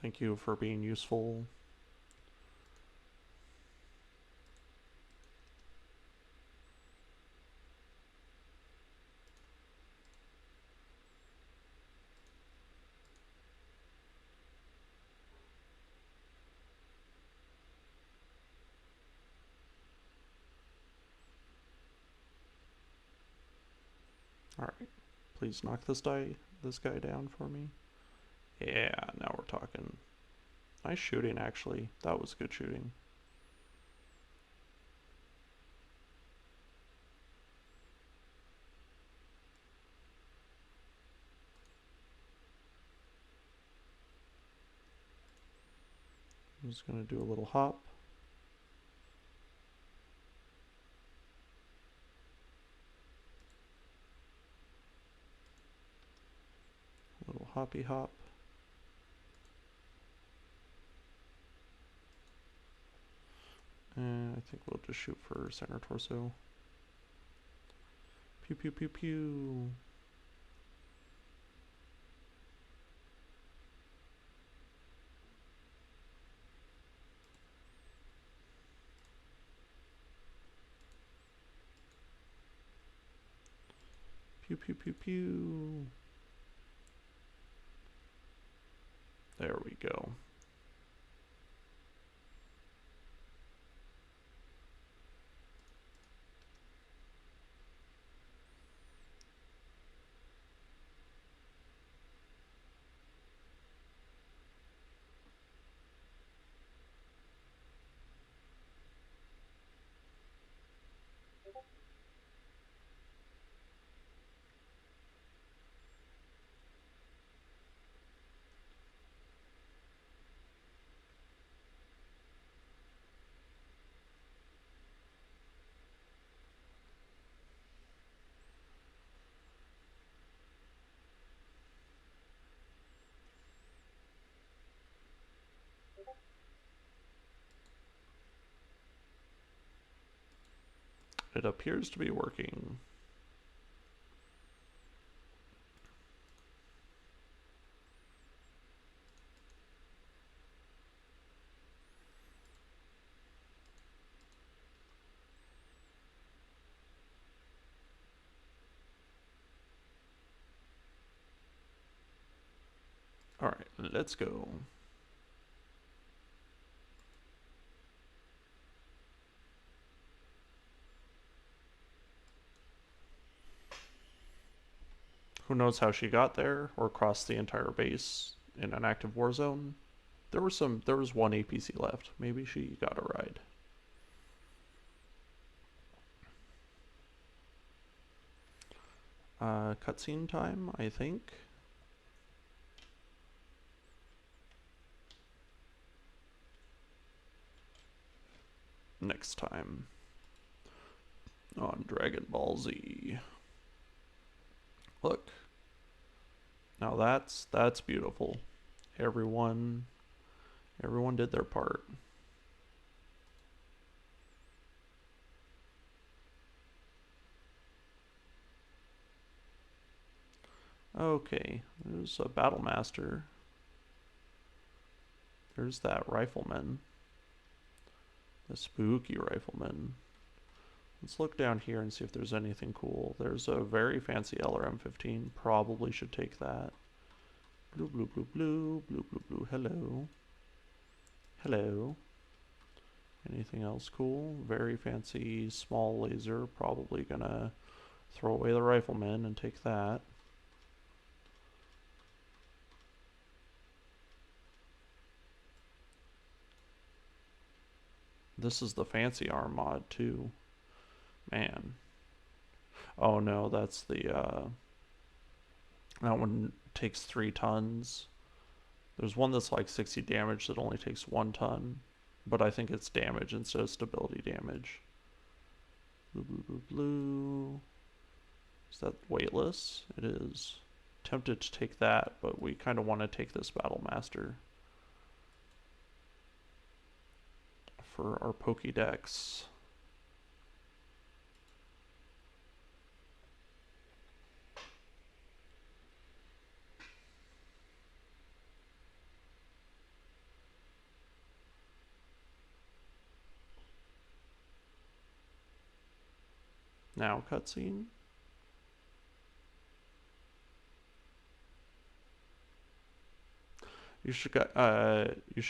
Thank you for being useful. Alright. Please knock this guy down for me. Yeah, now we're talking. Nice shooting, actually. That was good shooting. I'm just gonna do a little hop. A little hoppy hop. And I think we'll just shoot for center torso. Pew pew pew pew. Pew pew pew pew. There we go. It appears to be working. Alright, let's go. Who knows how she got there or crossed the entire base in an active war zone? There was one APC left. Maybe she got a ride. Cutscene time, I think. Next time on Dragon Ball Z. Look. Now that's beautiful. Everyone did their part. Okay, there's a battle master. There's that rifleman. The spooky rifleman. Let's look down here and see if there's anything cool. There's a very fancy LRM-15. Probably should take that. Blue, blue, blue, blue, blue, blue, blue. Hello. Hello. Anything else cool? Very fancy small laser. Probably gonna throw away the rifleman and take that. This is the fancy arm mod too. Man. Oh no, that's the that one takes 3 tons. There's one that's like 60 damage that only takes 1 ton, but I think it's damage instead of stability damage. Blue, blue, blue, blue. Is that weightless? It is. Tempted to take that, but we kind of want to take this Battle Master for our Pokédex. Now cutscene. You should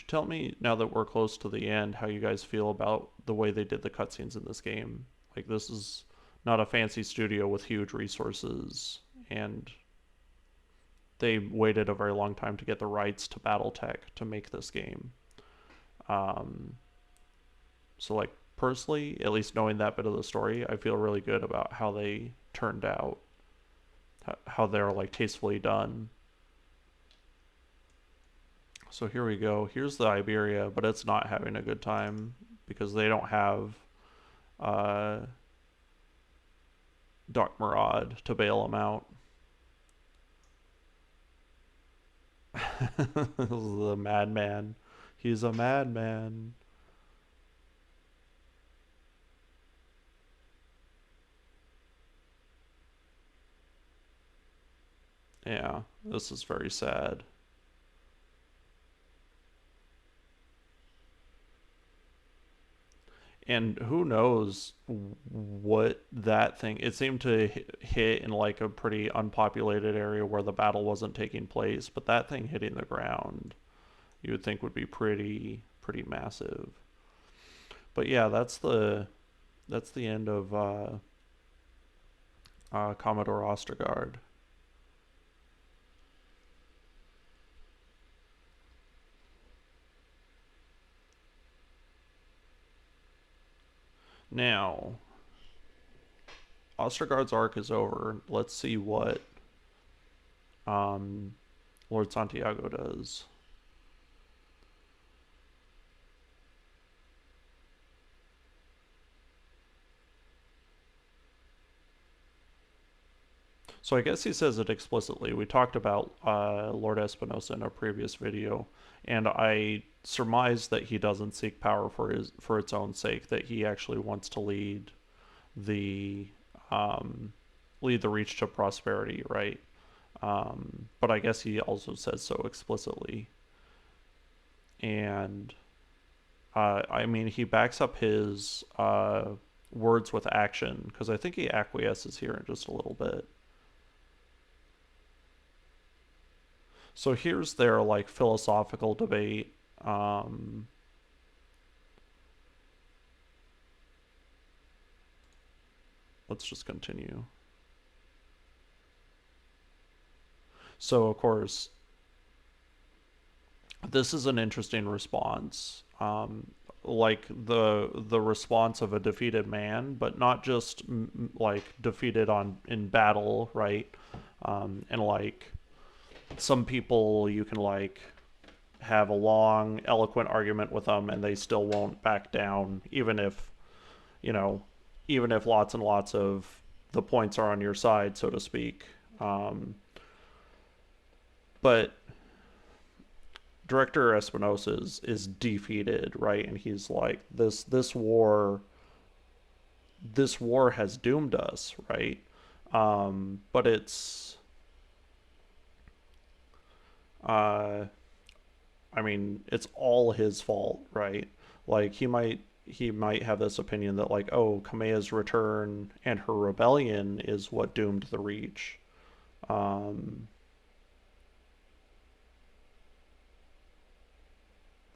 tell me now that we're close to the end how you guys feel about the way they did the cutscenes in this game. Like, this is not a fancy studio with huge resources, and they waited a very long time to get the rights to BattleTech to make this game. So like, personally, at least knowing that bit of the story, I feel really good about how they turned out, how they're like tastefully done. So here we go. Here's the Iberia, but it's not having a good time because they don't have Doc Murad to bail them out. This is the madman. He's a madman. Yeah, this is very sad. And who knows what that thing, it seemed to hit in like a pretty unpopulated area where the battle wasn't taking place, but that thing hitting the ground you would think would be pretty massive. But yeah, that's the end of Commodore Ostergaard. Now, Ostergaard's arc is over. Let's see what um, Lord Santiago does. So I guess he says it explicitly. We talked about Lord Espinosa in a previous video, and I surmise that he doesn't seek power for its own sake, that he actually wants to lead the lead the Reach to prosperity, right? But I guess he also says so explicitly. And I mean, he backs up his words with action, because I think he acquiesces here in just a little bit. So here's their like philosophical debate. Let's just continue. So of course, this is an interesting response. Like the response of a defeated man, but not just like defeated on in battle, right? And like some people, you can like have a long, eloquent argument with them, and they still won't back down, even if you know, even if lots and lots of the points are on your side, so to speak. But Director Espinosa is defeated, right? And he's like, this war has doomed us, right? But it's uh, I mean, it's all his fault, right? Like he might have this opinion that like, oh, Kamea's return and her rebellion is what doomed the Reach. Um,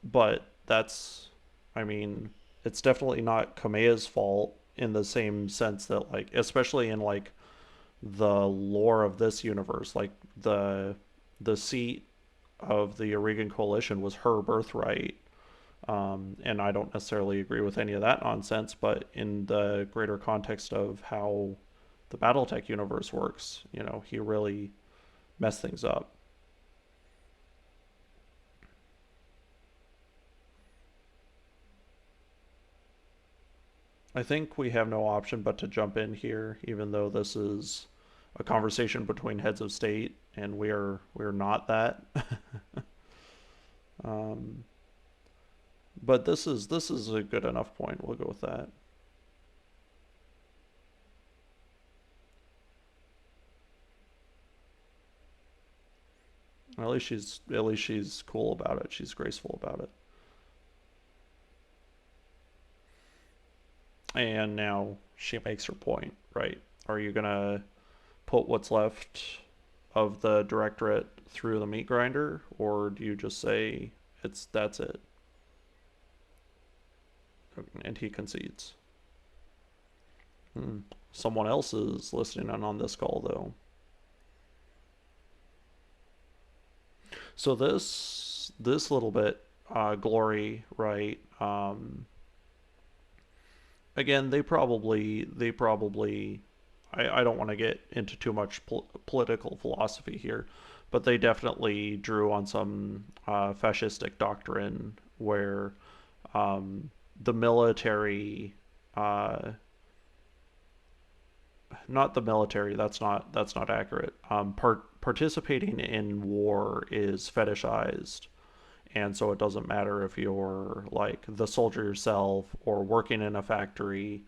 but that's, I mean, it's definitely not Kamea's fault in the same sense that like, especially in like the lore of this universe, like the seat of the Oregon Coalition was her birthright. And I don't necessarily agree with any of that nonsense, but in the greater context of how the BattleTech universe works, he really messed things up. I think we have no option but to jump in here, even though this is a conversation between heads of state, and we're not that. um, but this is a good enough point. We'll go with that. At least she's cool about it. She's graceful about it. And now she makes her point, right? Are you gonna put what's left of the directorate through the meat grinder, or do you just say that's it? And he concedes. Hmm. Someone else is listening in on this call, though. So this little bit, Glory, right? Again, they probably. I don't want to get into too much political philosophy here, but they definitely drew on some fascistic doctrine where the military, uh, not the military. That's not accurate. Participating in war is fetishized, and so it doesn't matter if you're like the soldier yourself or working in a factory,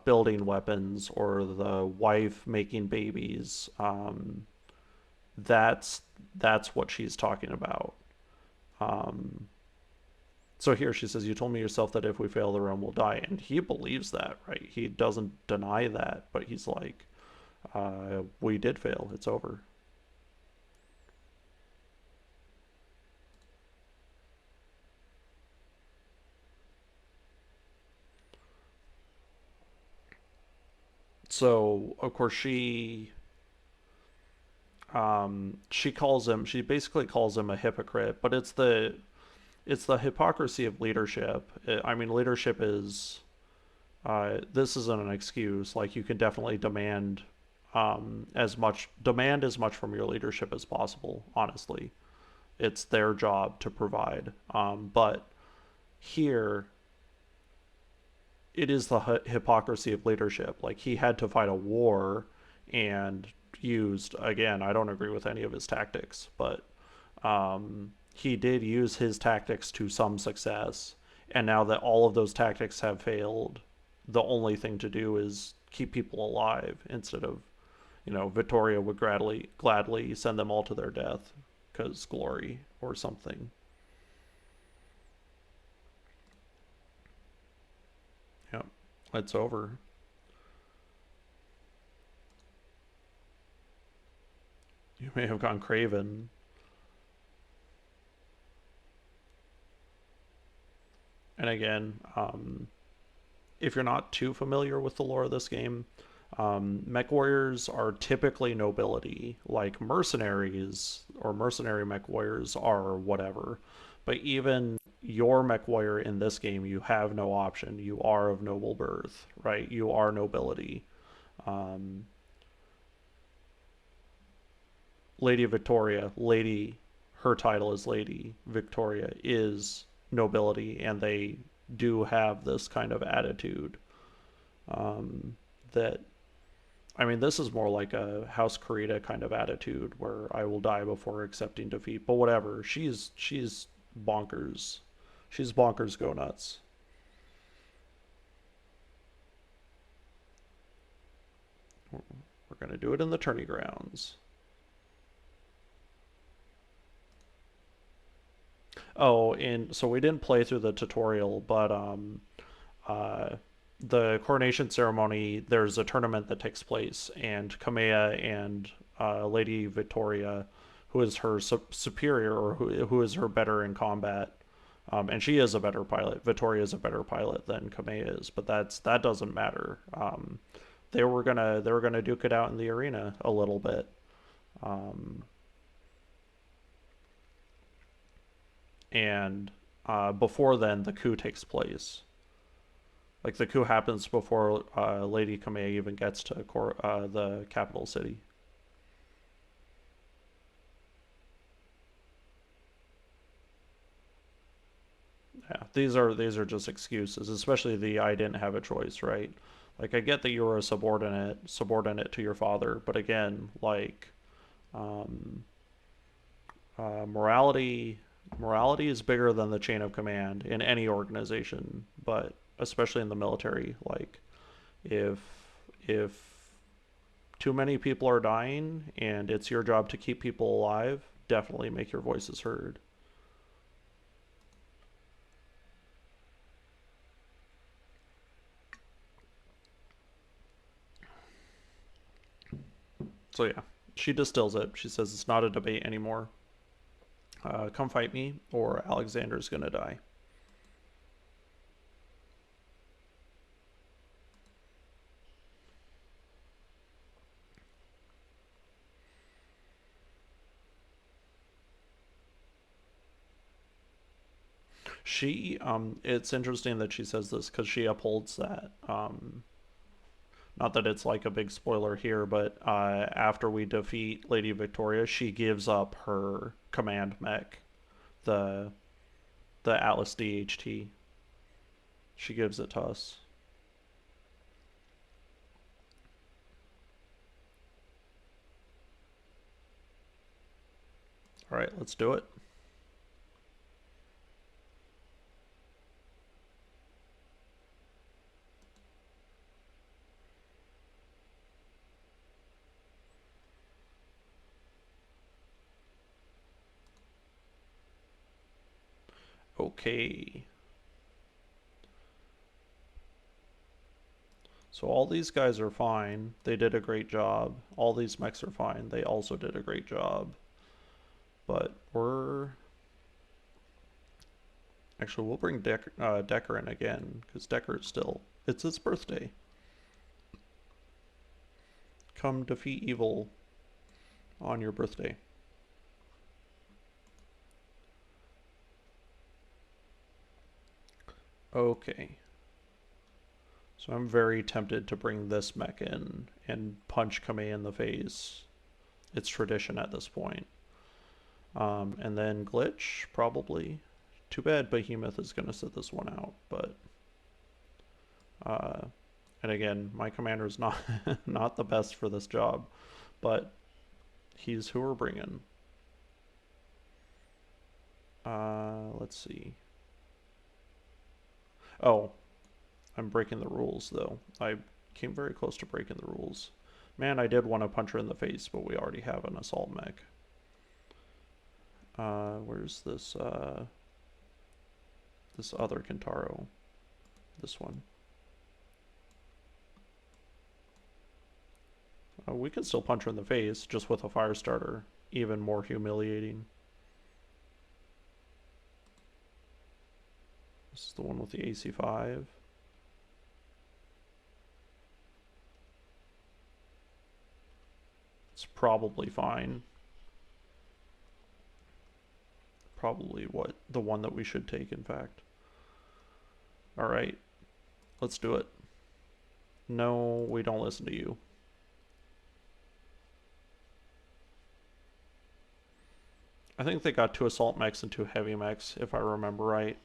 building weapons, or the wife making babies. That's that's what she's talking about. Um, so here she says, "You told me yourself that if we fail, the realm will die," and he believes that, right? He doesn't deny that, but he's like, "We did fail. It's over." So of course she basically calls him a hypocrite, but it's the hypocrisy of leadership. I mean, leadership is this isn't an excuse. Like you can definitely demand as much from your leadership as possible. Honestly, it's their job to provide. But here, it is the hypocrisy of leadership. Like he had to fight a war and used, again, I don't agree with any of his tactics, but he did use his tactics to some success. And now that all of those tactics have failed, the only thing to do is keep people alive instead of, Victoria would gladly send them all to their death because glory or something. Yep, it's over. You may have gone craven. And again, if you're not too familiar with the lore of this game, mech warriors are typically nobility. Like mercenaries or mercenary mech warriors are whatever. But even your mech warrior in this game, you have no option. You are of noble birth, right? You are nobility. Um, Lady Victoria, her title is Lady Victoria, is nobility, and they do have this kind of attitude that I mean, this is more like a House Karita kind of attitude where I will die before accepting defeat. But whatever, she's bonkers. She's bonkers go nuts. We're gonna do it in the tourney grounds. Oh, and so we didn't play through the tutorial, but uh, the coronation ceremony, there's a tournament that takes place, and Kamea and Lady Victoria, who is her superior or who is her better in combat, and she is a better pilot. Victoria is a better pilot than Kamea is, but that doesn't matter. They were gonna duke it out in the arena a little bit. Um, and before then, the coup takes place. Like the coup happens before Lady Kamei even gets to the capital city. Yeah, these are just excuses, especially the I didn't have a choice, right? Like I get that you were a subordinate to your father, but again, like um, morality is bigger than the chain of command in any organization, but especially in the military. Like if if too many people are dying and it's your job to keep people alive, definitely make your voices heard. So yeah, she distills it. She says it's not a debate anymore. Come fight me, or Alexander's gonna die. It's interesting that she says this because she upholds that. Not that it's like a big spoiler here, but after we defeat Lady Victoria, she gives up her command mech, the the Atlas DHT. She gives it to us. All right, let's do it. Okay. So all these guys are fine. They did a great job. All these mechs are fine. They also did a great job. But we'll bring Decker in again because Decker is still. It's his birthday. Come defeat evil on your birthday. Okay. So I'm very tempted to bring this mech in and punch Kame in the face. It's tradition at this point. And then Glitch, probably. Too bad Behemoth is going to sit this one out, but... and again, my commander is not, not the best for this job, but he's who we're bringing. Let's see. Oh, I'm breaking the rules, though. I came very close to breaking the rules. Man, I did want to punch her in the face, but we already have an assault mech. Where's this, this other Kintaro? This one. We can still punch her in the face, just with a fire starter. Even more humiliating. This is the one with the AC5. It's probably fine. Probably the one that we should take, in fact. Alright, let's do it. No, we don't listen to you. I think they got 2 assault mechs and 2 heavy mechs, if I remember right.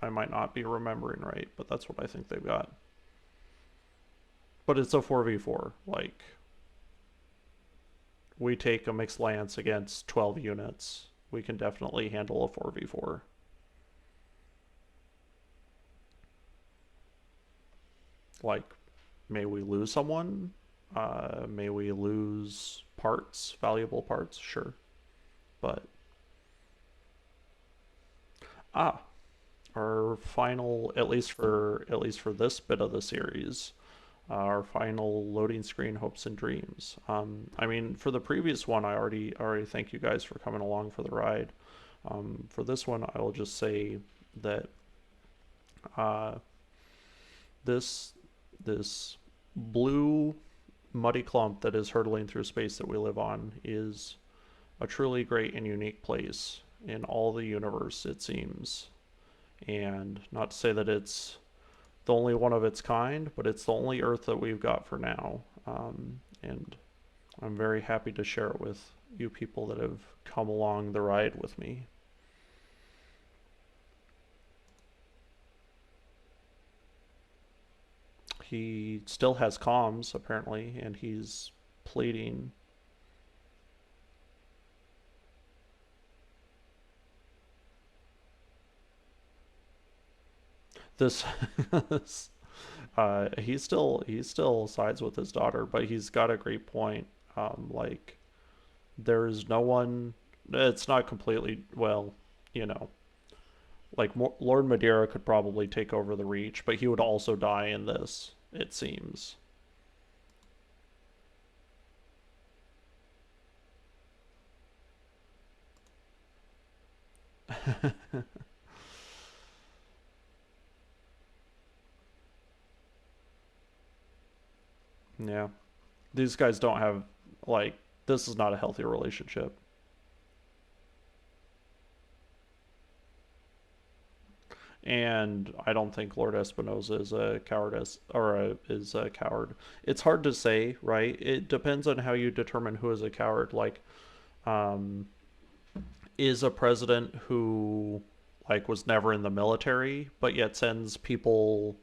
I might not be remembering right, but that's what I think they've got. But it's a 4v4. Like, we take a mixed lance against 12 units. We can definitely handle a 4v4. Like, may we lose someone? May we lose parts, valuable parts? Sure. But our final, at least for this bit of the series, our final loading screen, hopes and dreams. I mean, for the previous one, I already thank you guys for coming along for the ride. For this one, I will just say that this blue muddy clump that is hurtling through space that we live on is a truly great and unique place in all the universe, it seems. And not to say that it's the only one of its kind, but it's the only Earth that we've got for now. And I'm very happy to share it with you people that have come along the ride with me. He still has comms, apparently, and he's plating. This, he still sides with his daughter, but he's got a great point. Like, there's no one. It's not completely, well, you know, like Lord Madeira could probably take over the Reach, but he would also die in this, it seems. Yeah. These guys don't have, like, this is not a healthy relationship. And I don't think Lord Espinosa is a cowardice is a coward. It's hard to say, right? It depends on how you determine who is a coward. Like, um, is a president who like was never in the military but yet sends people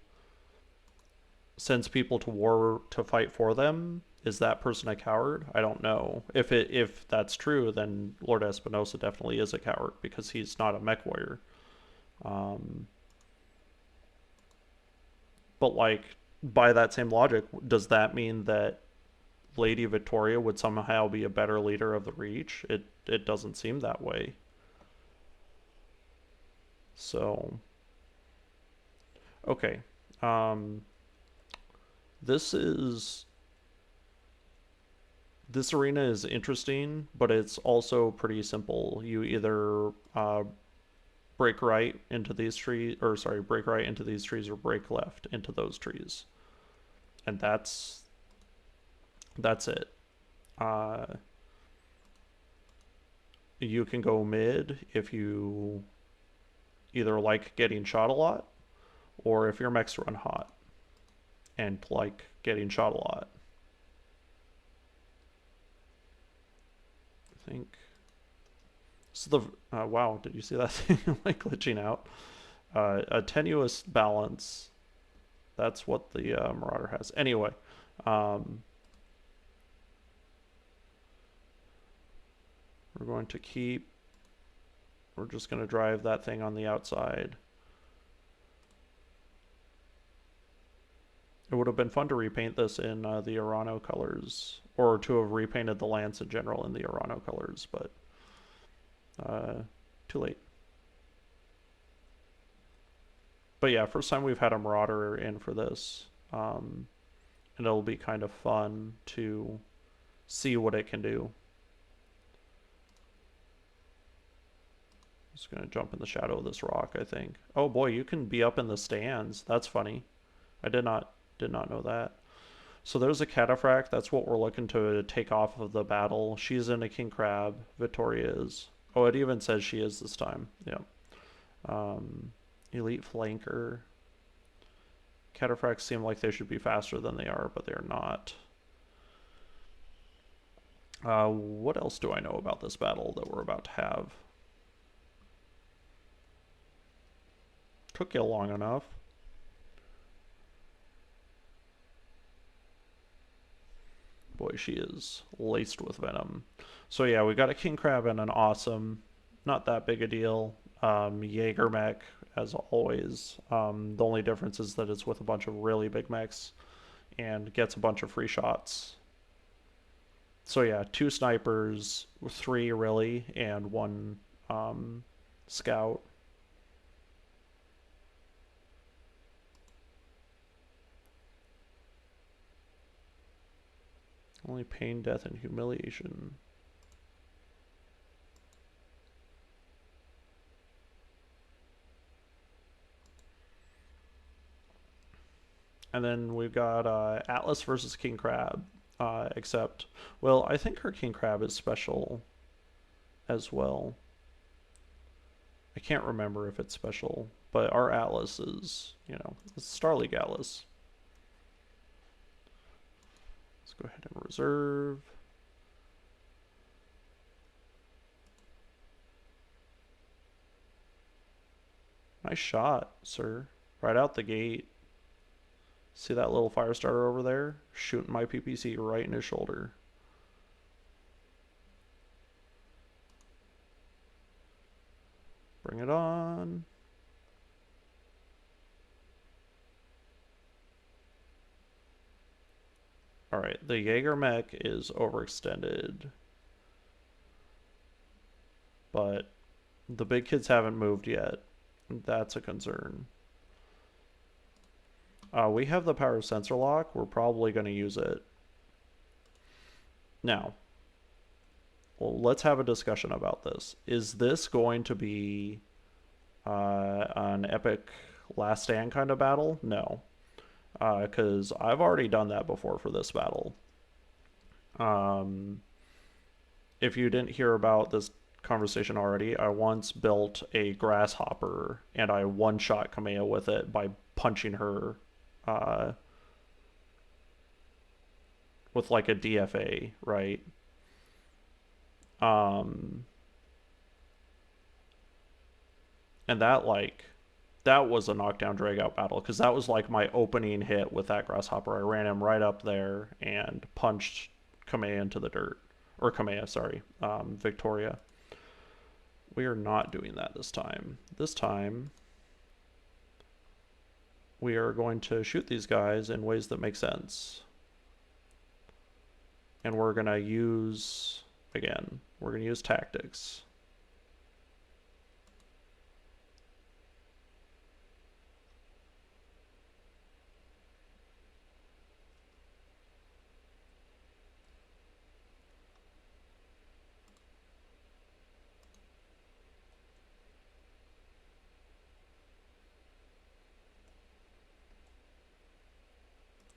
to war to fight for them, is that person a coward? I don't know. If that's true, then Lord Espinosa definitely is a coward because he's not a MechWarrior. Um, but like, by that same logic, does that mean that Lady Victoria would somehow be a better leader of the Reach? It doesn't seem that way. So okay. Um, this is this arena is interesting, but it's also pretty simple. You either break right into these trees, or sorry, break right into these trees, or break left into those trees, and that's it. Uh, you can go mid if you either like getting shot a lot, or if your mechs run hot and like getting shot a lot. I think. So the wow, did you see that thing like glitching out? A tenuous balance. That's what the Marauder has. Anyway, um, we're going to keep. We're just going to drive that thing on the outside. It would have been fun to repaint this in the Urano colors, or to have repainted the lance in general in the Urano colors, but too late. But yeah, first time we've had a Marauder in for this, and it'll be kind of fun to see what it can do. Just gonna jump in the shadow of this rock, I think. Oh boy, you can be up in the stands. That's funny. I did not know that. So there's a cataphract. That's what we're looking to take off of the battle. She's in a king crab. Victoria is. Oh, it even says she is this time. Yeah. Elite flanker. Cataphracts seem like they should be faster than they are, but they're not. What else do I know about this battle that we're about to have? Took you long enough. Boy, she is laced with venom. So yeah, we got a king crab and an awesome, not that big a deal. Jaeger mech, as always. The only difference is that it's with a bunch of really big mechs and gets a bunch of free shots. So yeah, 2 snipers, 3 really, and 1 scout. Only pain, death, and humiliation. And then we've got Atlas versus King Crab. Except, well, I think her King Crab is special as well. I can't remember if it's special, but our Atlas is, it's Star League Atlas. Let's go ahead and reserve. Nice shot, sir. Right out the gate. See that little fire starter over there? Shooting my PPC right in his shoulder. Bring it on. Alright, the Jaeger mech is overextended. But the big kids haven't moved yet. That's a concern. We have the power sensor lock. We're probably going to use it. Now, well, let's have a discussion about this. Is this going to be an epic last stand kind of battle? No. Because I've already done that before for this battle. If you didn't hear about this conversation already, I once built a grasshopper and I one-shot Kamea with it by punching her with like a DFA, right? And that was a knockdown drag out battle because that was like my opening hit with that grasshopper. I ran him right up there and punched Kamea into the dirt. Or Kamea, sorry, Victoria. We are not doing that this time. This time, we are going to shoot these guys in ways that make sense. And we're going to use, again, we're going to use tactics.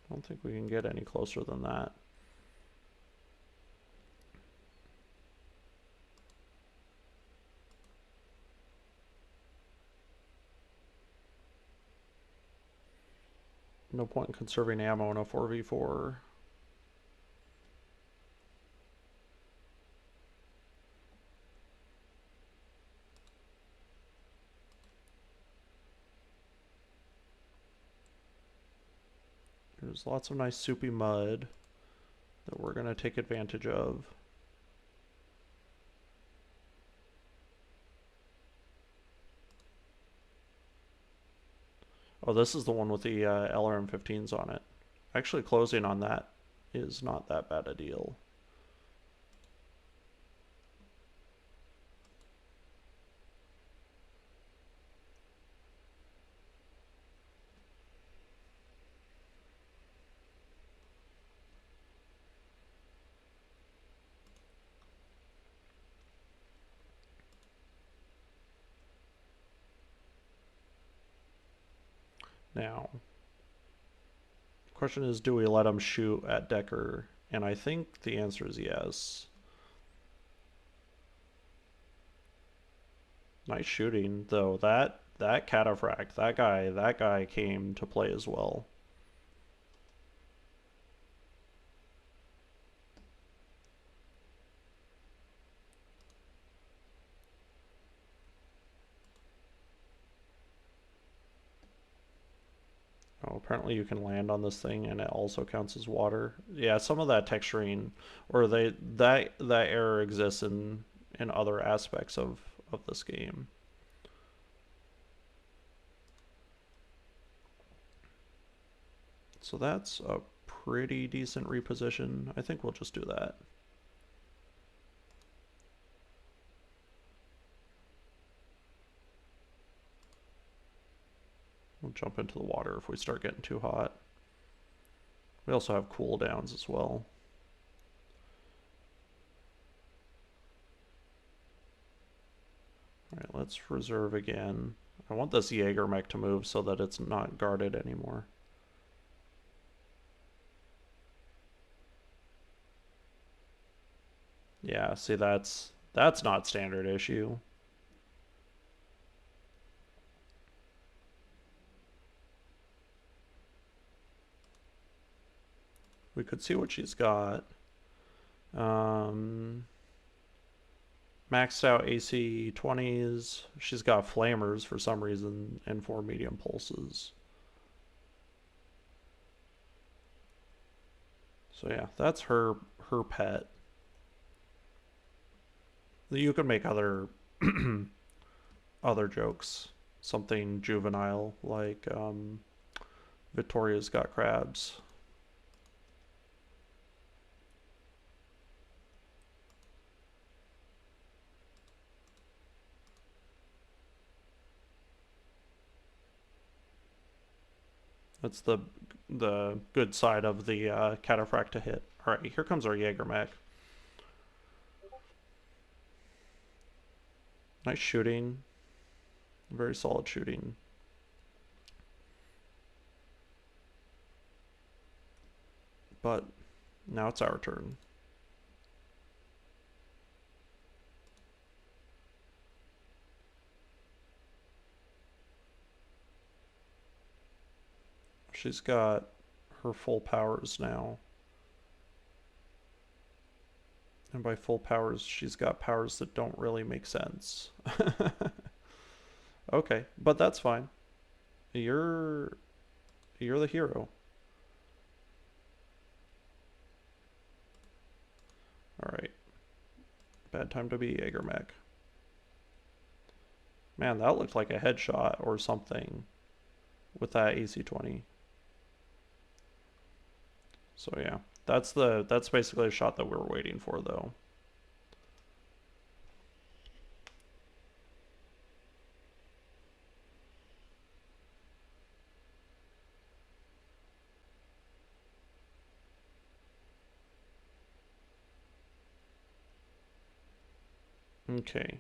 I don't think we can get any closer than that. No point in conserving ammo in a 4v4. There's lots of nice soupy mud that we're going to take advantage of. Oh, this is the one with the LRM-15s on it. Actually, closing on that is not that bad a deal. Now, question is, do we let him shoot at Decker? And I think the answer is yes. Nice shooting, though. That cataphract, that guy came to play as well. Oh, apparently you can land on this thing and it also counts as water. Yeah, some of that texturing or that error exists in other aspects of this game. So that's a pretty decent reposition. I think we'll just do that. We'll jump into the water if we start getting too hot. We also have cooldowns as well. Alright, let's reserve again. I want this Jaeger mech to move so that it's not guarded anymore. Yeah, see that's not standard issue. We could see what she's got. Maxed out AC 20s. She's got flamers for some reason and 4 medium pulses. So yeah, that's her pet. You could make other other jokes. Something juvenile like Victoria's got crabs. That's the good side of the cataphract to hit. All right, here comes our Jaeger mech. Nice shooting. Very solid shooting. But now it's our turn. She's got her full powers now. And by full powers, she's got powers that don't really make sense. Okay, but that's fine. You're the hero. Alright. Bad time to be Jaeger mech. Man, that looked like a headshot or something with that AC-20. So yeah, that's basically a shot that we were waiting for though. Okay.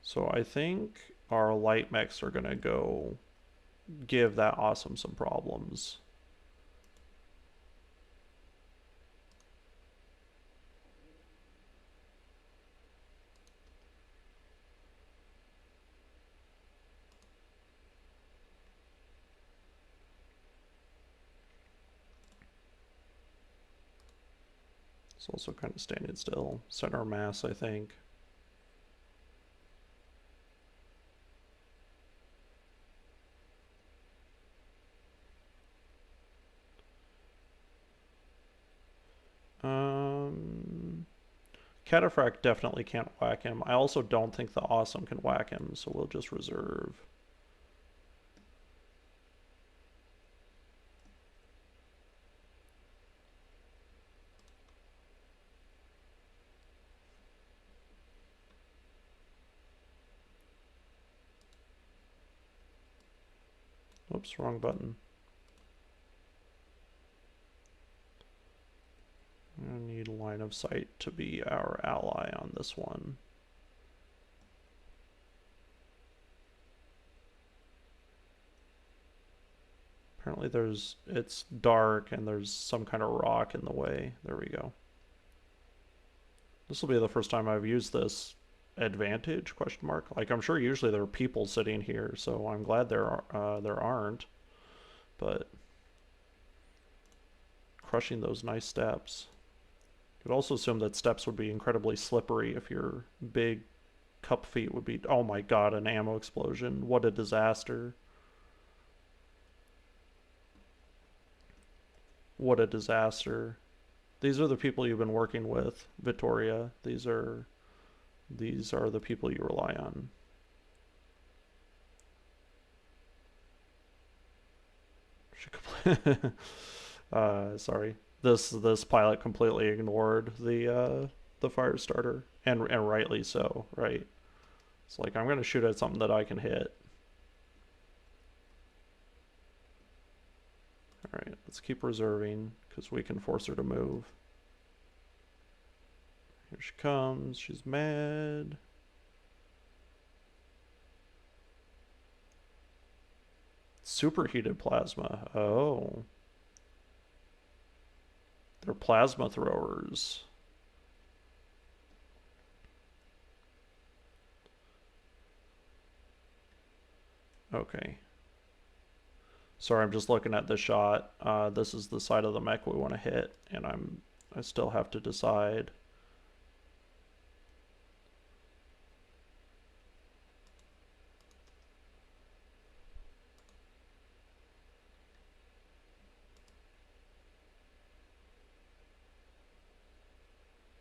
So I think our light mechs are gonna go give that awesome some problems. It's also kind of standing still. Center mass, I think. Cataphract definitely can't whack him. I also don't think the awesome can whack him, so we'll just reserve. Oops, wrong button. I need line of sight to be our ally on this one. Apparently it's dark and there's some kind of rock in the way. There we go. This will be the first time I've used this advantage, question mark. Like, I'm sure usually there are people sitting here, so I'm glad there aren't. But crushing those nice steps. You could also assume that steps would be incredibly slippery if your big cup feet would be... Oh my god, an ammo explosion. What a disaster. What a disaster. These are the people you've been working with, Vittoria. These are the people you rely on. Sorry. This pilot completely ignored the fire starter, and rightly so, right? It's like, I'm gonna shoot at something that I can hit. All right, let's keep reserving because we can force her to move. Here she comes. She's mad. Superheated plasma. Oh. They're plasma throwers. Okay. Sorry, I'm just looking at the shot. This is the side of the mech we want to hit, and I still have to decide.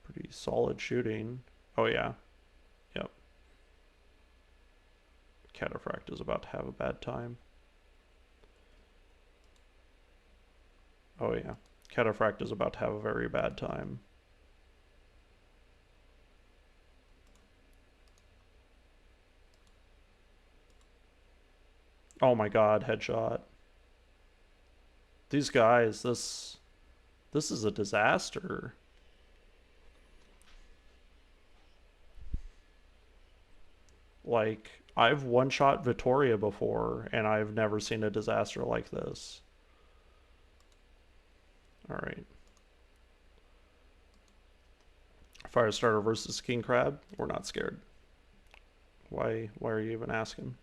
Pretty solid shooting. Oh yeah. Yep. Cataphract is about to have a bad time. Oh yeah. Cataphract is about to have a very bad time. Oh my god, headshot. These guys, this is a disaster. Like, I've one-shot Vittoria before, and I've never seen a disaster like this. Alright. Firestarter versus King Crab? We're not scared. Why are you even asking?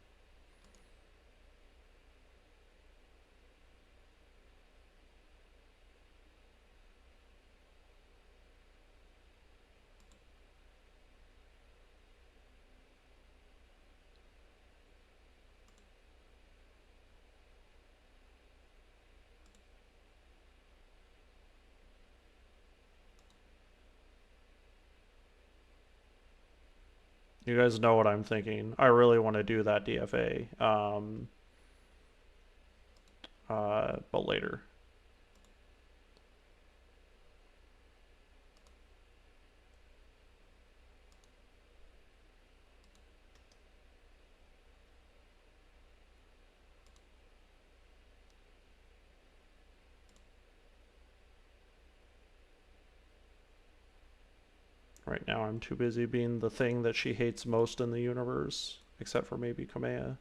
You guys know what I'm thinking. I really want to do that DFA. But later. Right now I'm too busy being the thing that she hates most in the universe, except for maybe Kamea.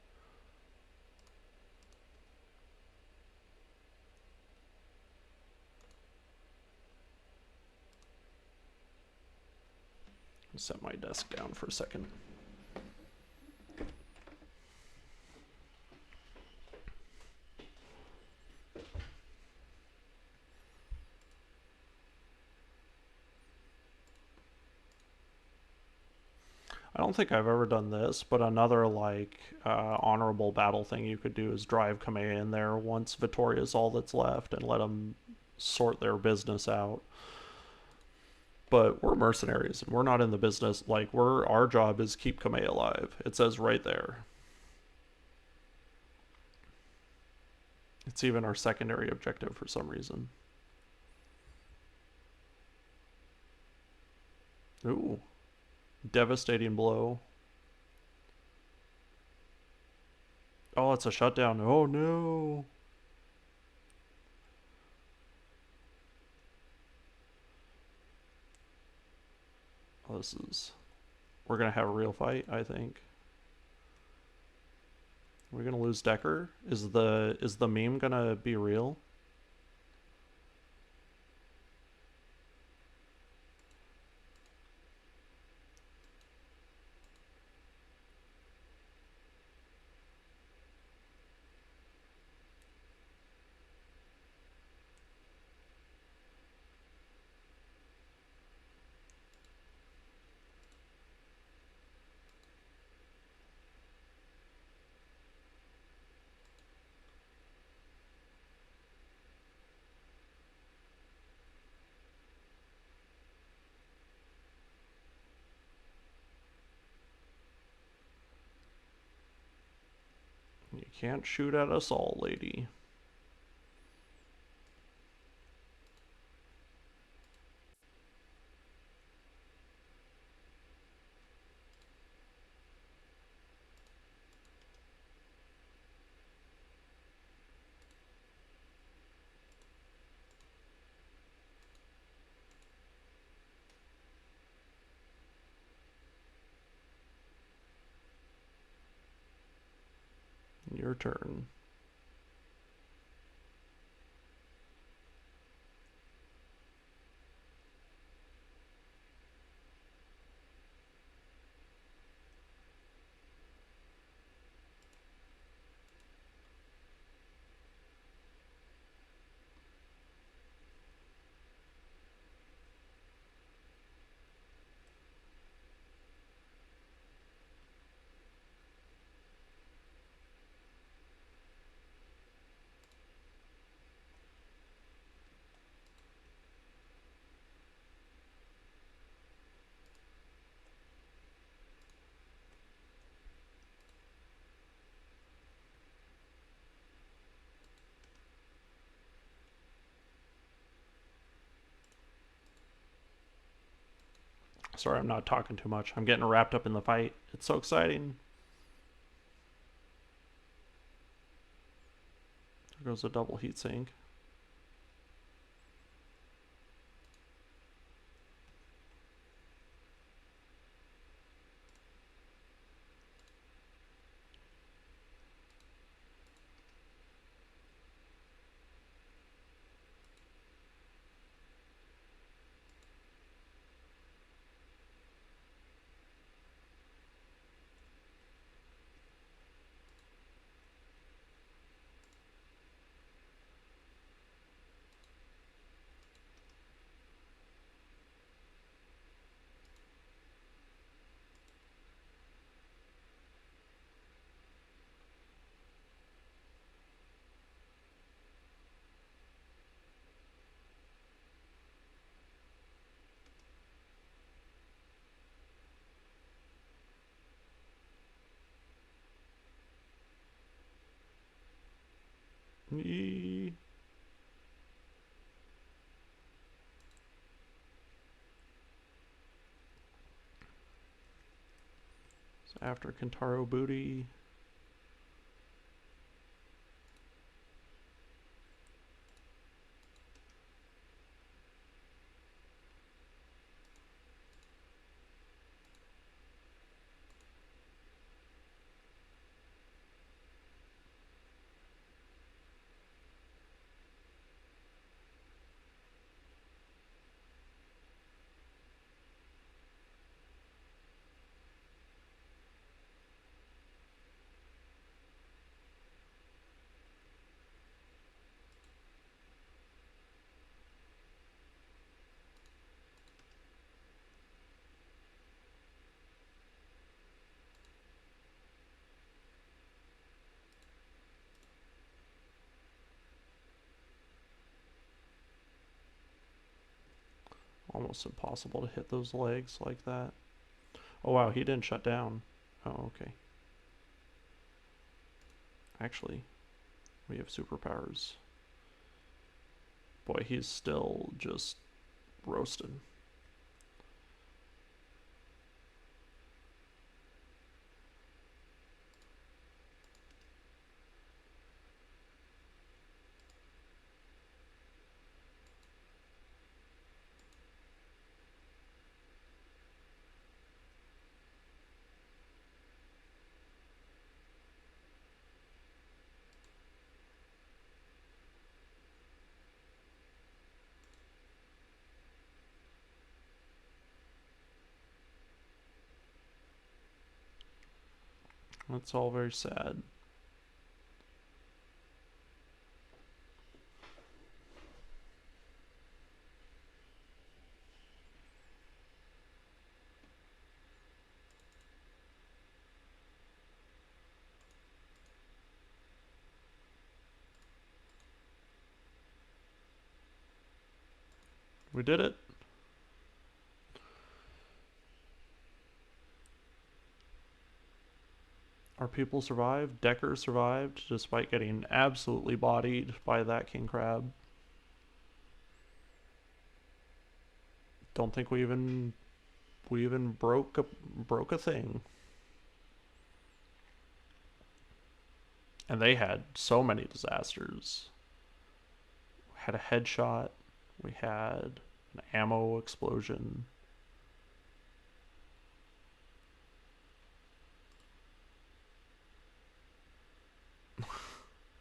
I'll set my desk down for a second. I don't think I've ever done this, but another like honorable battle thing you could do is drive Kamea in there once Vittoria's all that's left and let them sort their business out. But we're mercenaries and we're not in the business. Like, our job is keep Kamea alive. It says right there. It's even our secondary objective for some reason. Ooh. Devastating blow. Oh, it's a shutdown. Oh no. Oh, this is. We're gonna have a real fight, I think. We're gonna lose Decker. Is the meme gonna be real? You can't shoot at us all, lady. Your turn. Sorry, I'm not talking too much. I'm getting wrapped up in the fight. It's so exciting. There goes a double heatsink. Eee. So after Kentaro booty. Almost impossible to hit those legs like that. Oh wow, he didn't shut down. Oh, okay. Actually, we have superpowers. Boy, he's still just roasted. That's all very sad. We did it. Our people survived. Decker survived despite getting absolutely bodied by that king crab. Don't think we even broke a thing. And they had so many disasters. We had a headshot. We had an ammo explosion.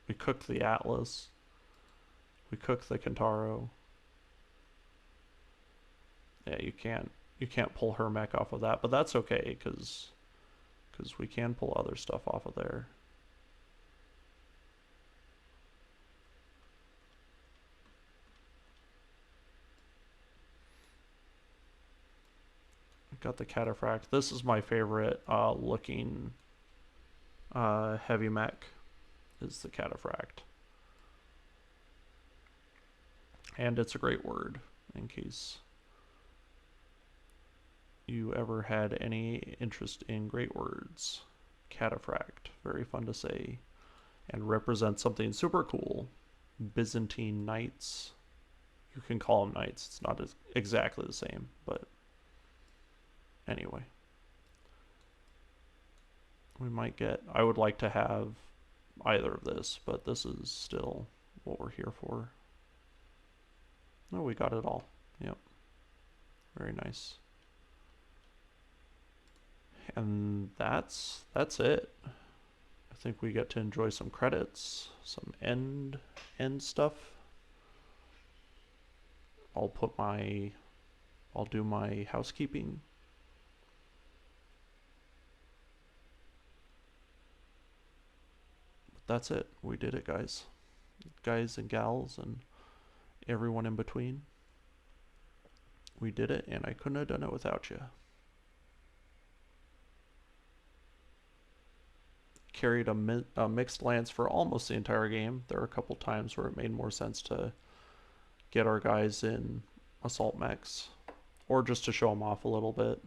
We cooked the Atlas. We cooked the Kentaro. Yeah, you can't pull her mech off of that, but that's okay because we can pull other stuff off of there. Got the cataphract. This is my favorite looking heavy mech. Is the cataphract, and it's a great word in case you ever had any interest in great words. Cataphract, very fun to say, and represents something super cool. Byzantine knights. You can call them knights. It's not exactly the same, but anyway. We might get. I would like to have either of this, but this is still what we're here for. Oh, we got it all. Yep. Very nice. And that's it. I think we get to enjoy some credits, some end stuff. I'll do my housekeeping. But that's it. We did it, guys. Guys and gals and everyone in between. We did it, and I couldn't have done it without you. Carried a mixed lance for almost the entire game. There were a couple times where it made more sense to get our guys in assault mechs, or just to show them off a little bit.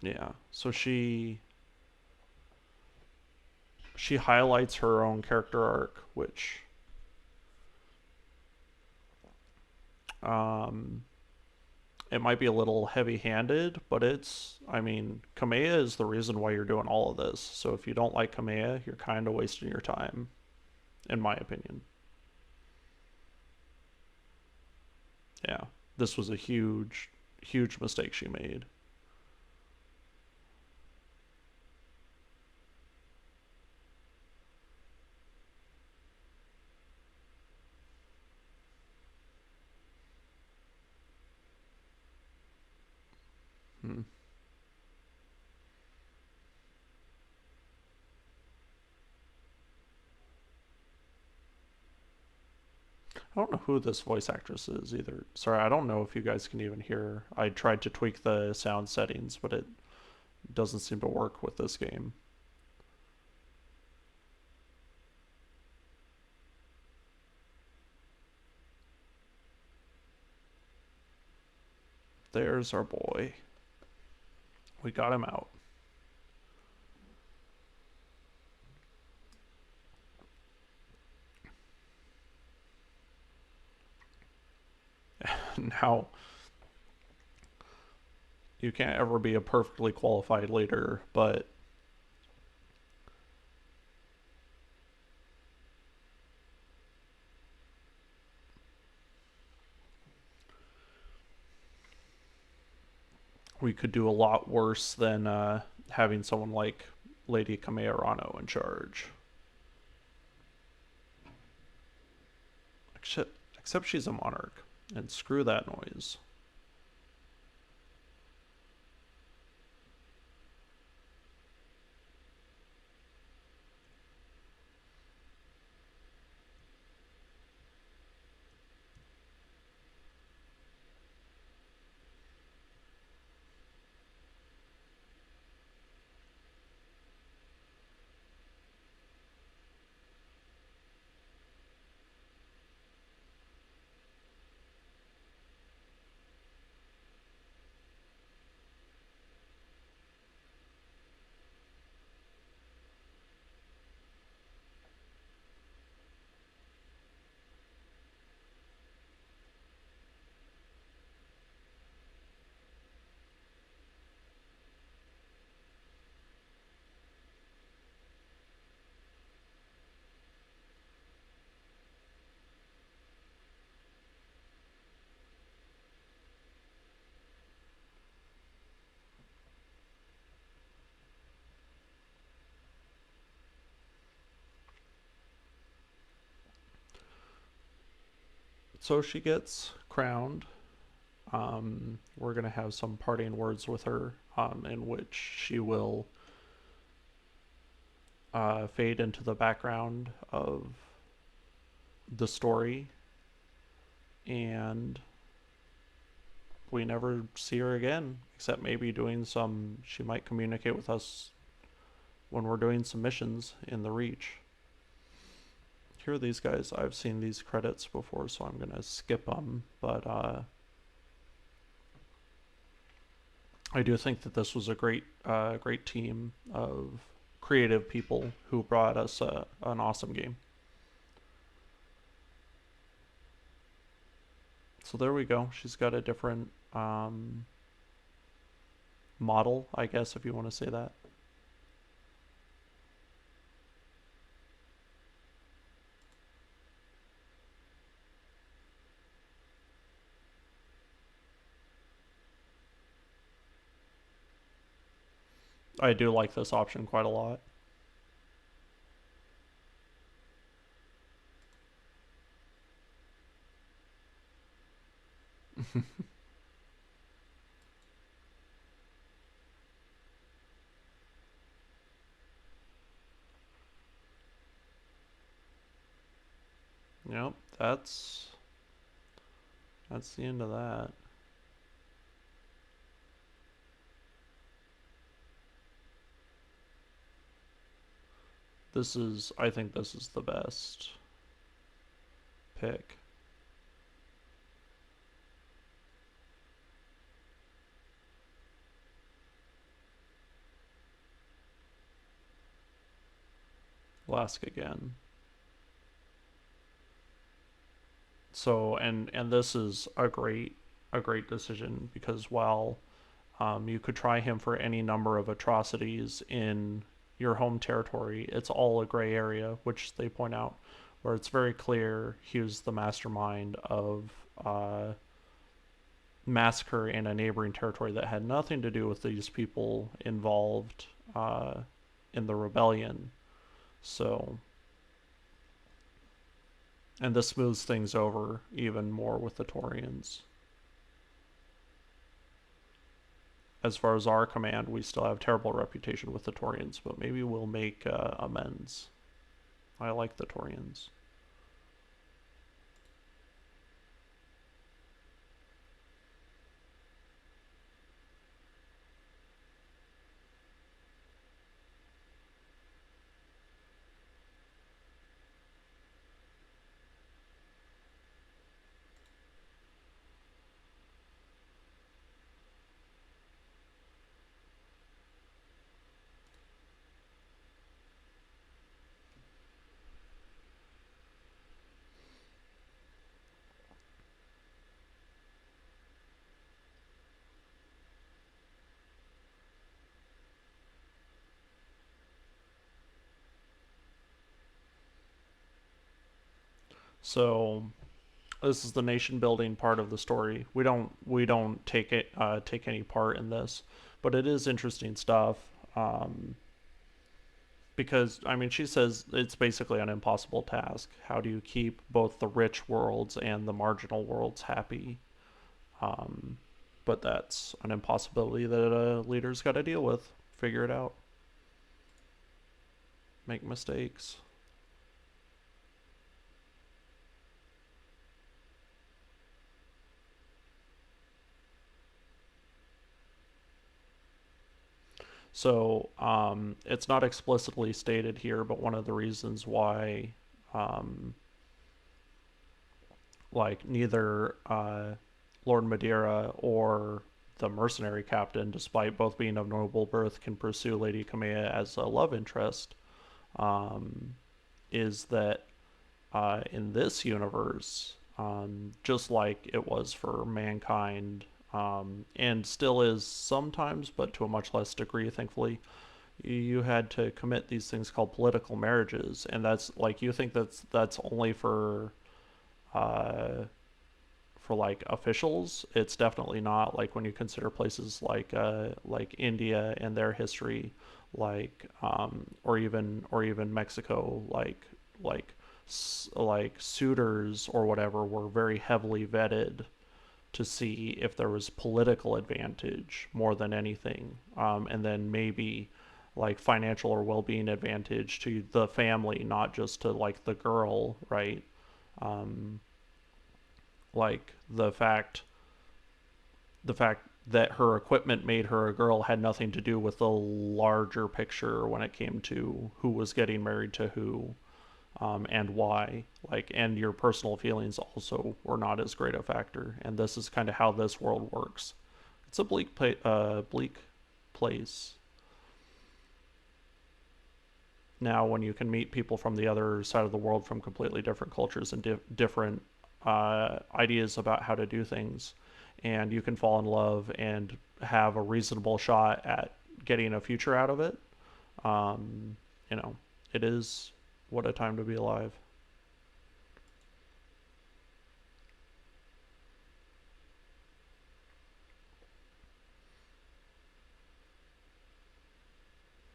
Yeah, so she highlights her own character arc, which it might be a little heavy-handed, but I mean, Kamea is the reason why you're doing all of this. So if you don't like Kamea, you're kind of wasting your time, in my opinion. Yeah, this was a huge, huge mistake she made. Hmm. I don't know who this voice actress is either. Sorry, I don't know if you guys can even hear. I tried to tweak the sound settings, but it doesn't seem to work with this game. There's our boy. We got him out. Now, you can't ever be a perfectly qualified leader, but we could do a lot worse than having someone like Lady Kamearano in charge. Except she's a monarch, and screw that noise. So she gets crowned. We're going to have some parting words with her, in which she will fade into the background of the story, and we never see her again, except maybe doing some. She might communicate with us when we're doing some missions in the Reach. Here are these guys. I've seen these credits before, so I'm gonna skip them, but I do think that this was a great team of creative people who brought us an awesome game. So there we go. She's got a different model, I guess, if you want to say that. I do like this option quite a lot. Yep, that's the end of that. I think this is the best pick. We'll ask again. So, and this is a great decision, because while you could try him for any number of atrocities in your home territory, it's all a gray area, which they point out, where it's very clear he was the mastermind of massacre in a neighboring territory that had nothing to do with these people involved in the rebellion. So, and this smooths things over even more with the Taurians. As far as our command, we still have terrible reputation with the Taurians, but maybe we'll make amends. I like the Taurians. So this is the nation building part of the story. We don't take any part in this, but it is interesting stuff. because I mean, she says it's basically an impossible task. How do you keep both the rich worlds and the marginal worlds happy? Um, but that's an impossibility that a leader's got to deal with. Figure it out. Make mistakes. So it's not explicitly stated here, but one of the reasons why, um, like, neither Lord Madeira or the mercenary captain, despite both being of noble birth, can pursue Lady Kamea as a love interest, um, is that in this universe, just like it was for mankind, and still is sometimes, but to a much less degree, thankfully, you had to commit these things called political marriages, and that's like you think that's only uh, for like officials. It's definitely not. Like when you consider places like India and their history, or even Mexico, like suitors or whatever were very heavily vetted to see if there was political advantage more than anything, and then maybe like financial or well-being advantage to the family, not just to like the girl, right? Um, like the fact that her equipment made her a girl had nothing to do with the larger picture when it came to who was getting married to who, and why. Like, and your personal feelings also were not as great a factor. And this is kind of how this world works. It's a bleak place. Now, when you can meet people from the other side of the world from completely different cultures and different ideas about how to do things, and you can fall in love and have a reasonable shot at getting a future out of it, um, you know, it is what a time to be alive.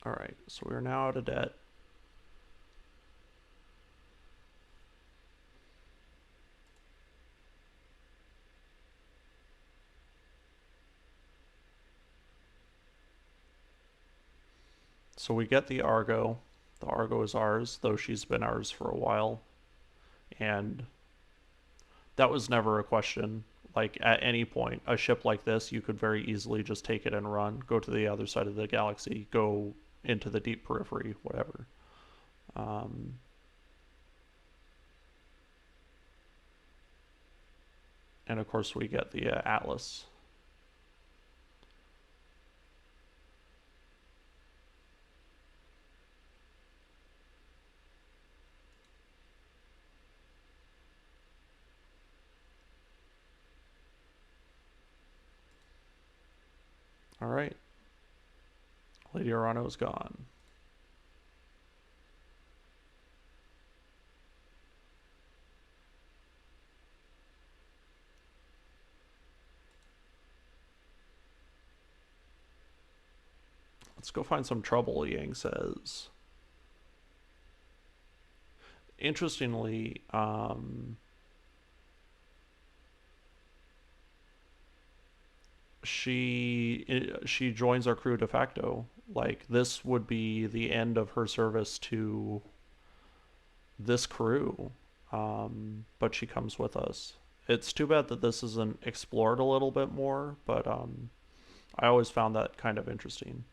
All right, so we're now out of debt. So we get the Argo. The Argo is ours, though she's been ours for a while. And that was never a question. Like, at any point, a ship like this, you could very easily just take it and run, go to the other side of the galaxy, go into the deep periphery, whatever. Um, and of course, we get the Atlas. All right, Lady Orano is gone. Let's go find some trouble, Yang says. Interestingly, she joins our crew de facto. Like, this would be the end of her service to this crew, but she comes with us. It's too bad that this isn't explored a little bit more, but I always found that kind of interesting.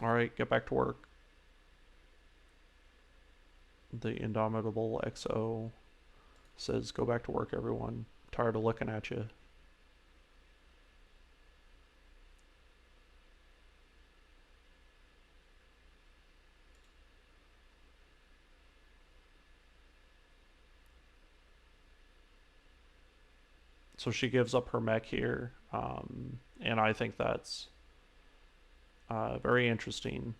All right, get back to work. The indomitable XO says, "Go back to work, everyone. Tired of looking at you." So she gives up her mech here, and I think that's very interesting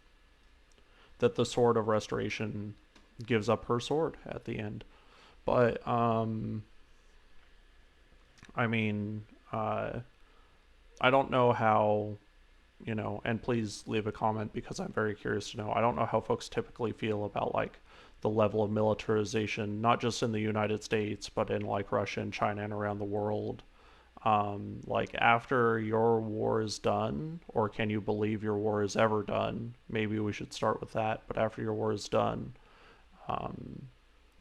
that the Sword of Restoration gives up her sword at the end. But I mean, I don't know how, and please leave a comment because I'm very curious to know. I don't know how folks typically feel about like the level of militarization, not just in the United States, but in like Russia and China and around the world. Like after your war is done, or can you believe your war is ever done? Maybe we should start with that. But after your war is done, um,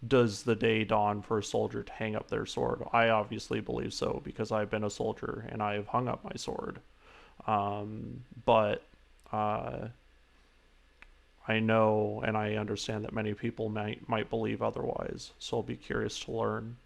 does the day dawn for a soldier to hang up their sword? I obviously believe so because I've been a soldier and I have hung up my sword. But uh, I know and I understand that many people might believe otherwise. So I'll be curious to learn.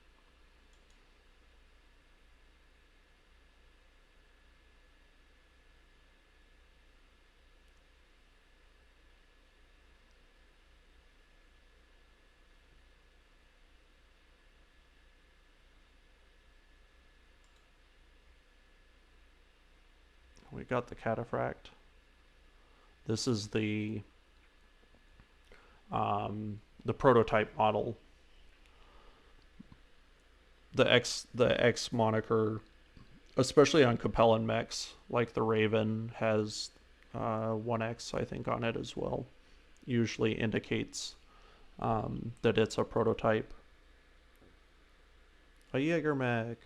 We got the cataphract. This is the prototype model. The X moniker, especially on Capellan mechs, like the Raven has 1X I think on it as well. Usually indicates that it's a prototype. A Jaeger mech.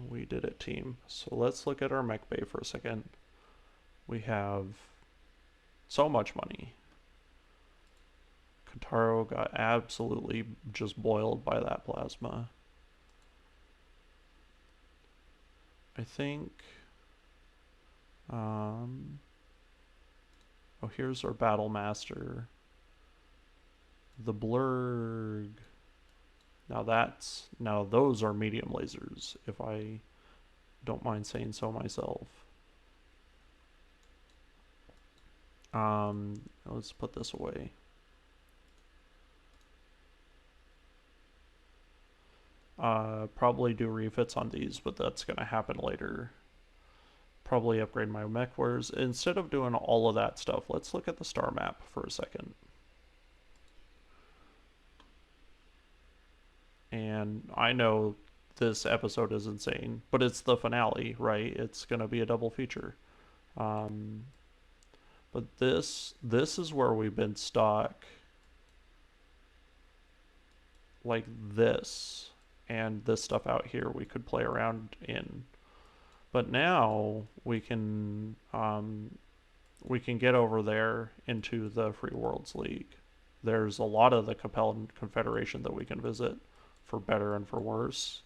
We did it, team. So let's look at our mech bay for a second. We have so much money. Kentaro got absolutely just boiled by that plasma. I think. Oh, here's our battle master. The blurg. Now those are medium lasers, if I don't mind saying so myself. Let's put this away. Probably do refits on these, but that's gonna happen later. Probably upgrade my MechWarriors. Instead of doing all of that stuff, let's look at the star map for a second. And I know this episode is insane, but it's the finale, right? It's gonna be a double feature. Um, but this is where we've been stuck, like this, and this stuff out here we could play around in. But now we can get over there into the Free Worlds League. There's a lot of the Capellan Confederation that we can visit, for better and for worse.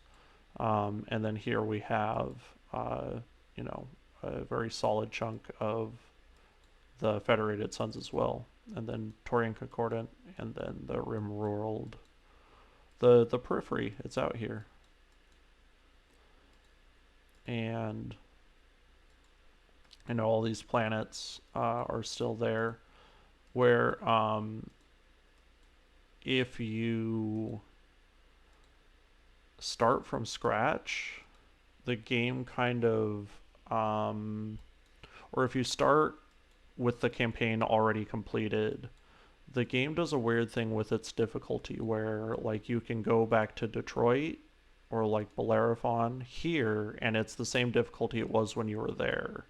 And then here we have, you know, a very solid chunk of the Federated Suns as well. And then Torian Concordant, and then the Rim World. The periphery, it's out here. And I know all these planets are still there. Where if you start from scratch, the game kind of, or if you start with the campaign already completed, the game does a weird thing with its difficulty where like you can go back to Detroit or like Bellerophon here and it's the same difficulty it was when you were there.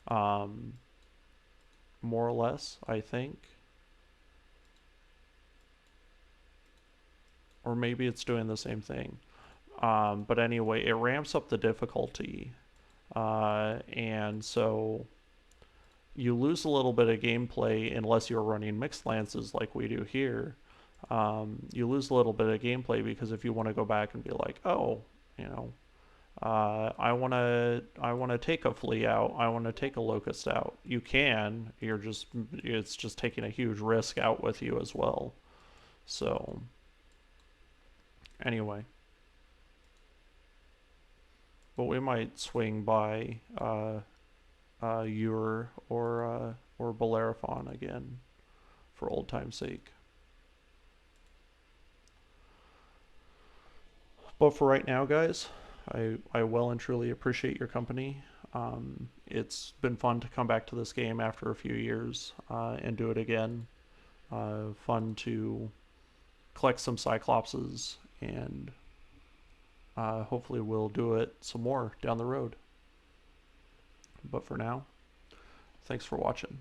Um, More or less, I think. Or maybe it's doing the same thing. But anyway, it ramps up the difficulty. And so you lose a little bit of gameplay unless you're running mixed lances like we do here. You lose a little bit of gameplay because if you want to go back and be like, oh, you know, I wanna take a flea out. I want to take a locust out. You can. It's just taking a huge risk out with you as well. So anyway, but we might swing by Ur or Bellerophon again for old time's sake. But for right now, guys, I well and truly appreciate your company. It's been fun to come back to this game after a few years and do it again. Fun to collect some Cyclopses and hopefully we'll do it some more down the road. But for now, thanks for watching.